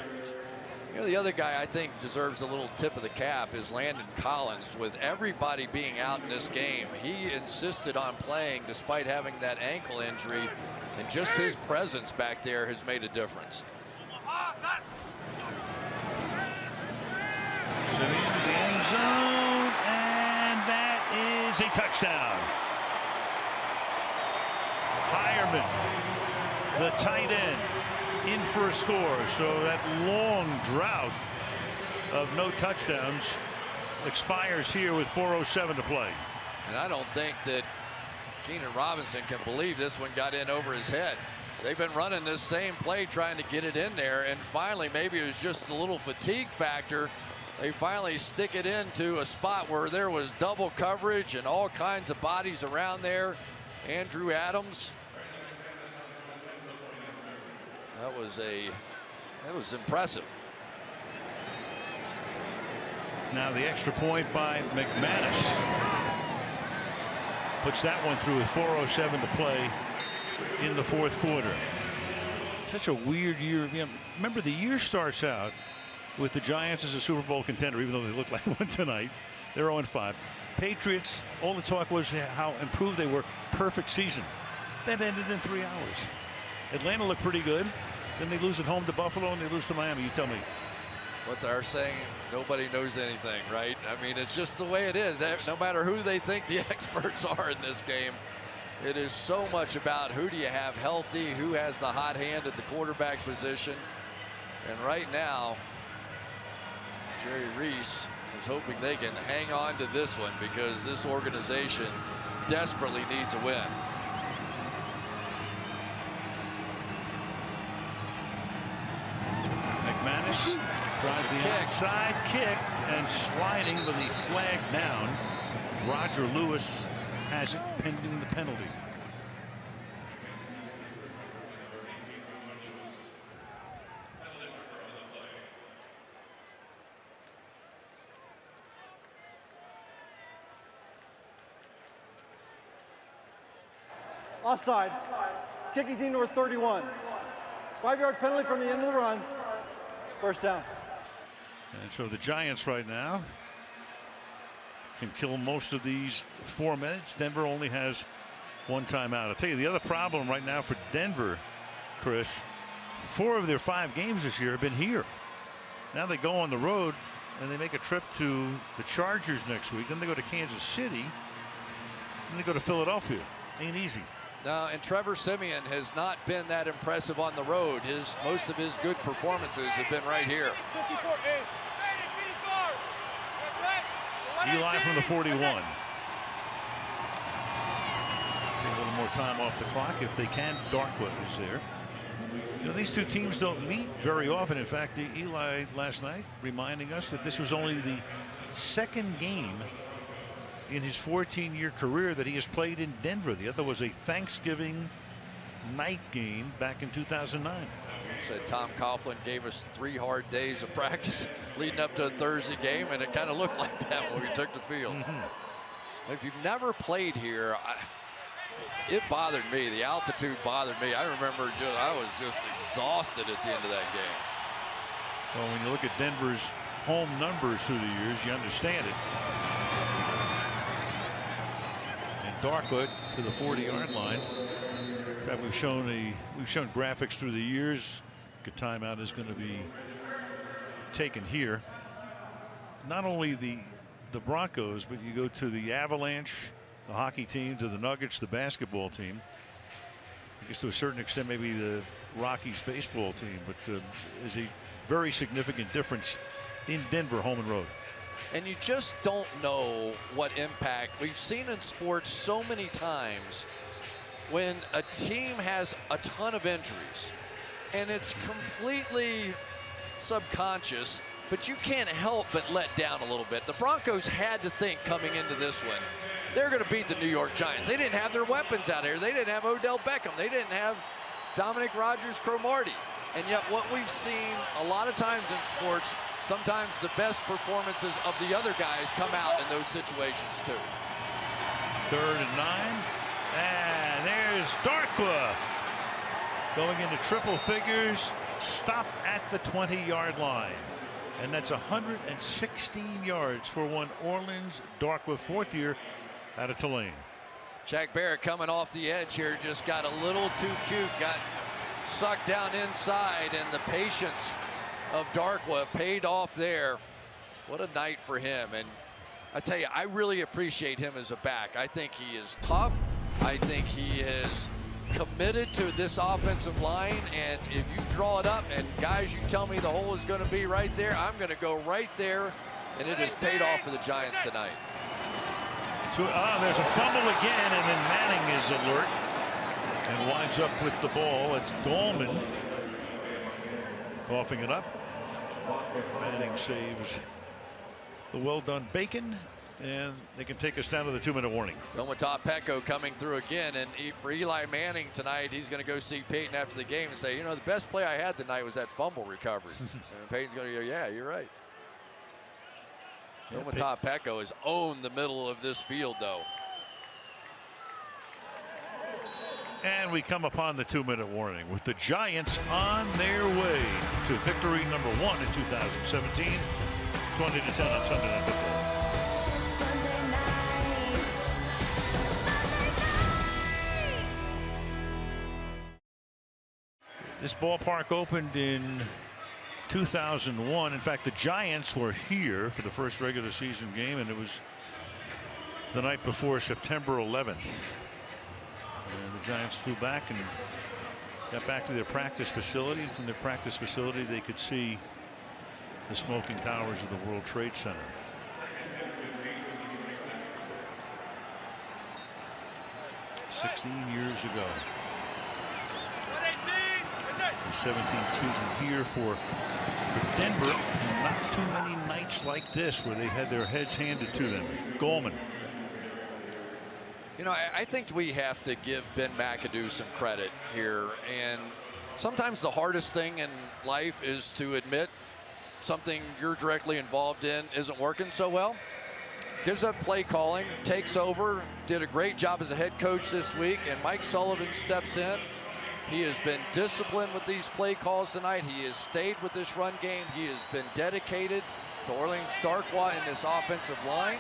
You know, the other guy I think deserves a little tip of the cap is Landon Collins. With everybody being out in this game, he insisted on playing despite having that ankle injury, and just his presence back there has made a difference. So into the end zone, and that is a touchdown. Hireman, the tight end, in for a score. So that long drought of no touchdowns expires here with 4:07 to play. And I don't think that Keenan Robinson can believe this one got in over his head. They've been running this same play trying to get it in there, and finally, maybe it was just a little fatigue factor, they finally stick it into a spot where there was double coverage and all kinds of bodies around there. Andrew Adams. That was impressive. Now the extra point by McManus puts that one through with 4:07 to play in the fourth quarter. Such a weird year. You know, remember, the year starts out with the Giants as a Super Bowl contender, even though they look like one tonight. They're 0-5. Patriots, all the talk was how improved they were. Perfect season. That ended in 3 hours. Atlanta looked pretty good. Then they lose at home to Buffalo and they lose to Miami. You tell me. What's our saying? Nobody knows anything, right? I mean, it's just the way it is. No matter who they think the experts are in this game, it is so much about who do you have healthy, who has the hot hand at the quarterback position. And right now, Jerry Reese is hoping they can hang on to this one because this organization desperately needs a win. McManus tries the outside kick and sliding with the flag down. Roger Lewis has it pending the penalty. Offside. Kicking team number 31. 5-yard penalty from the end of the run. First down. And so the Giants right now can kill most of these 4 minutes. Denver only has 1 timeout. I'll tell you the other problem right now for Denver, Chris, 4 of their 5 games this year have been here. Now they go on the road and they make a trip to the Chargers next week. Then they go to Kansas City. Then they go to Philadelphia. Ain't easy. No, and Trevor Siemian has not been that impressive on the road. Most of his good performances have been right here. Eli from the 41. Take a little more time off the clock if they can. Darkwood is there. You know, these two teams don't meet very often. In fact, Eli last night reminding us that this was only the second game in his 14-year career that he has played in Denver. The other was a Thanksgiving night game back in 2009. Said Tom Coughlin gave us 3 hard days of practice leading up to a Thursday game, and it kind of looked like that when we took the field. If you've never played here, it bothered me. The altitude bothered me. I remember I was just exhausted at the end of that game. Well, when you look at Denver's home numbers through the years, you understand it. And Darkwood to the 40-yard line. In fact, we've shown graphics through the years. Good timeout is going to be taken here. Not only the Broncos, but you go to the Avalanche, the hockey team, to the Nuggets, the basketball team. I guess to a certain extent, maybe the Rockies baseball team, but is a very significant difference in Denver, home and road. And you just don't know what impact we've seen in sports so many times when a team has a ton of injuries and it's completely subconscious, but you can't help but let down a little bit. The Broncos had to think coming into this one, they're going to beat the New York Giants. They didn't have their weapons out here. They didn't have Odell Beckham. They didn't have Dominic Rodgers-Cromartie. And yet what we've seen a lot of times in sports, sometimes the best performances of the other guys come out in those situations too. 3rd and 9. And there's Darkwa going into triple figures. Stop at the 20-yard line. And that's 116 yards for one Orleans Darkwa, 4th year out of Tulane. Shaq Barrett coming off the edge here, just got a little too cute, got sucked down inside, and the patience of Darkwa paid off there. What a night for him. And I tell you, I really appreciate him as a back. I think he is tough. I think he is committed to this offensive line, and if you draw it up and guys, you tell me the hole is going to be right there, I'm going to go right there, and it has paid off for the Giants tonight. So there's a fumble again, and then Manning is alert and winds up with the ball. It's Gallman coughing it up. Manning saves the well-done bacon, and they can take us down to the 2-minute warning. Tomatop Peko coming through again, and for Eli Manning tonight, he's going to go see Peyton after the game and say, you know, the best play I had tonight was that fumble recovery. And Peyton's going to go, yeah, you're right. Tomatop Peko has owned the middle of this field, though. And we come upon the 2-minute warning with the Giants on their way to victory number 1 in 2017, 20-10 on Sunday Night Football. This ballpark opened in 2001. In fact, the Giants were here for the first regular season game, and it was the night before September 11th. And the Giants flew back and got back to their practice facility. And from their practice facility, they could see the smoking towers of the World Trade Center. "16 years ago. The 17th season here for Denver. Not too many nights like this where they've had their heads handed to them. Gallman. You know, I think we have to give Ben McAdoo some credit here. And sometimes the hardest thing in life is to admit something you're directly involved in isn't working so well. Gives up play calling, takes over, did a great job as a head coach this week, and Mike Sullivan steps in. He has been disciplined with these play calls tonight. He has stayed with this run game. He has been dedicated to Orleans Darkwa in this offensive line.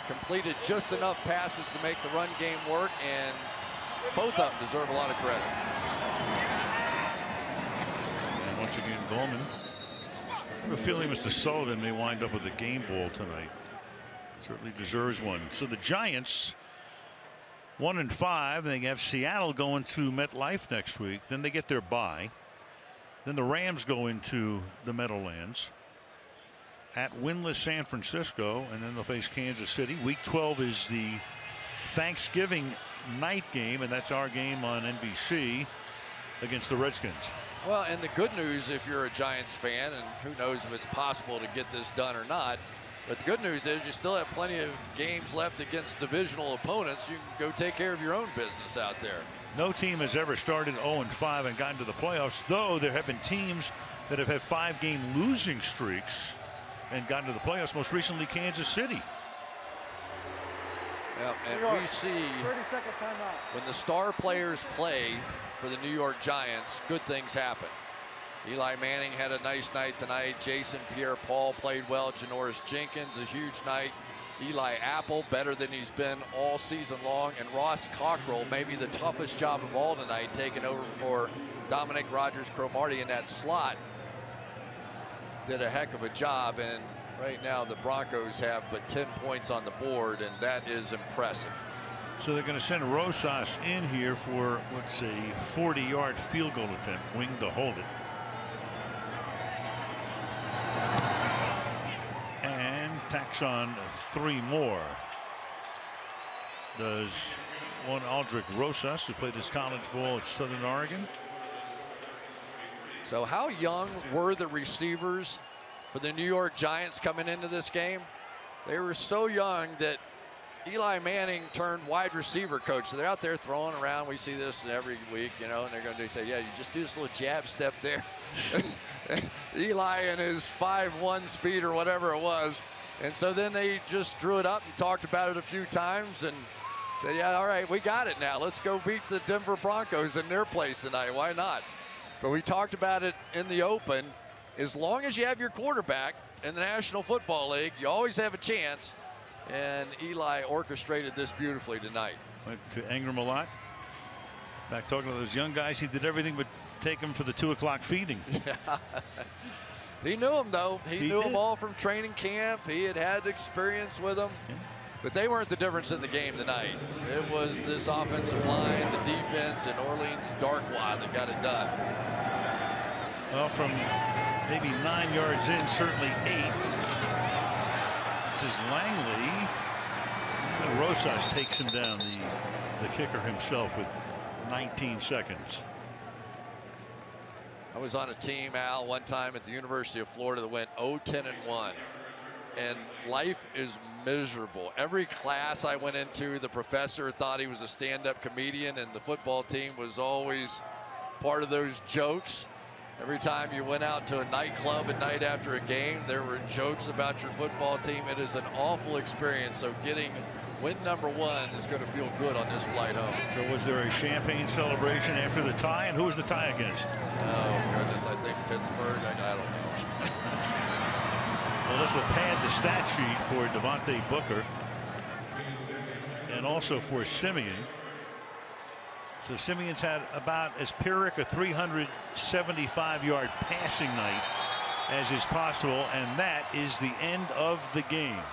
Completed just enough passes to make the run game work, and both of them deserve a lot of credit. And once again, Gallman. I have a feeling Mr. Sullivan may wind up with a game ball tonight. Certainly deserves one. So the Giants 1-5. They have Seattle going to MetLife next week. Then they get their bye. Then the Rams go into the Meadowlands. at winless San Francisco, and then they'll face Kansas City. Week 12 is the Thanksgiving night game, and that's our game on NBC against the Redskins. Well, and the good news, if you're a Giants fan, and who knows if it's possible to get this done or not, but the good news is you still have plenty of games left against divisional opponents. You can go take care of your own business out there. No team has ever started 0-5 and gotten to the playoffs, though there have been teams that have had 5-game losing streaks and gotten to the playoffs, most recently Kansas City. Yep, and we see 30-second timeout. When the star players play for the New York Giants, good things happen. Eli Manning had a nice night tonight. Jason Pierre-Paul played well. Janoris Jenkins, a huge night. Eli Apple, better than he's been all season long. And Ross Cockrell, maybe the toughest job of all tonight, taking over for Dominic Rodgers-Cromartie in that slot. Did a heck of a job, and right now the Broncos have but 10 points on the board, and that is impressive. So they're going to send Rosas in here for what's a 40-yard field goal attempt, wing to hold it. And tacks on 3 more. Does one Aldrich Rosas, who played his college ball at Southern Oregon. So how young were the receivers for the New York Giants coming into this game? They were so young that Eli Manning turned wide receiver coach. So they're out there throwing around. We see this every week, you know, and they're going to say, yeah, you just do this little jab step there. Eli and his 5'1" speed or whatever it was. And so then they just drew it up and talked about it a few times and said, yeah, all right, we got it now. Let's go beat the Denver Broncos in their place tonight. Why not? But we talked about it in the open. As long as you have your quarterback in the National Football League, you always have a chance. And Eli orchestrated this beautifully tonight. Went to Ingram a lot. In fact, talking to those young guys, he did everything but take them for the 2 o'clock feeding. Yeah. He knew them, though. He knew them all from training camp. He had experience with them. Yeah. But they weren't the difference in the game tonight. It was this offensive line, the defense, and Orleans Darkwa that got it done. Well, from maybe 9 yards in, certainly 8. This is Langley. And Rosas takes him down, the kicker himself, with 19 seconds. I was on a team, Al, one time at the University of Florida that went 0-10-1. And life is miserable. Every class I went into, the professor thought he was a stand-up comedian, and the football team was always part of those jokes. Every time you went out to a nightclub at night after a game, there were jokes about your football team. It is an awful experience. So getting win number 1 is going to feel good on this flight home. So was there a champagne celebration after the tie? And who was the tie against? Oh, goodness. I think Pittsburgh. I don't know. Well, this will pad the stat sheet for Devontae Booker and also for Simeon. So Simeon's had about as Pyrrhic a 375-yard passing night as is possible, and that is the end of the game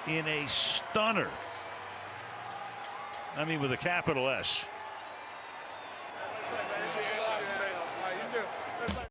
in a stunner. I mean, with a capital S.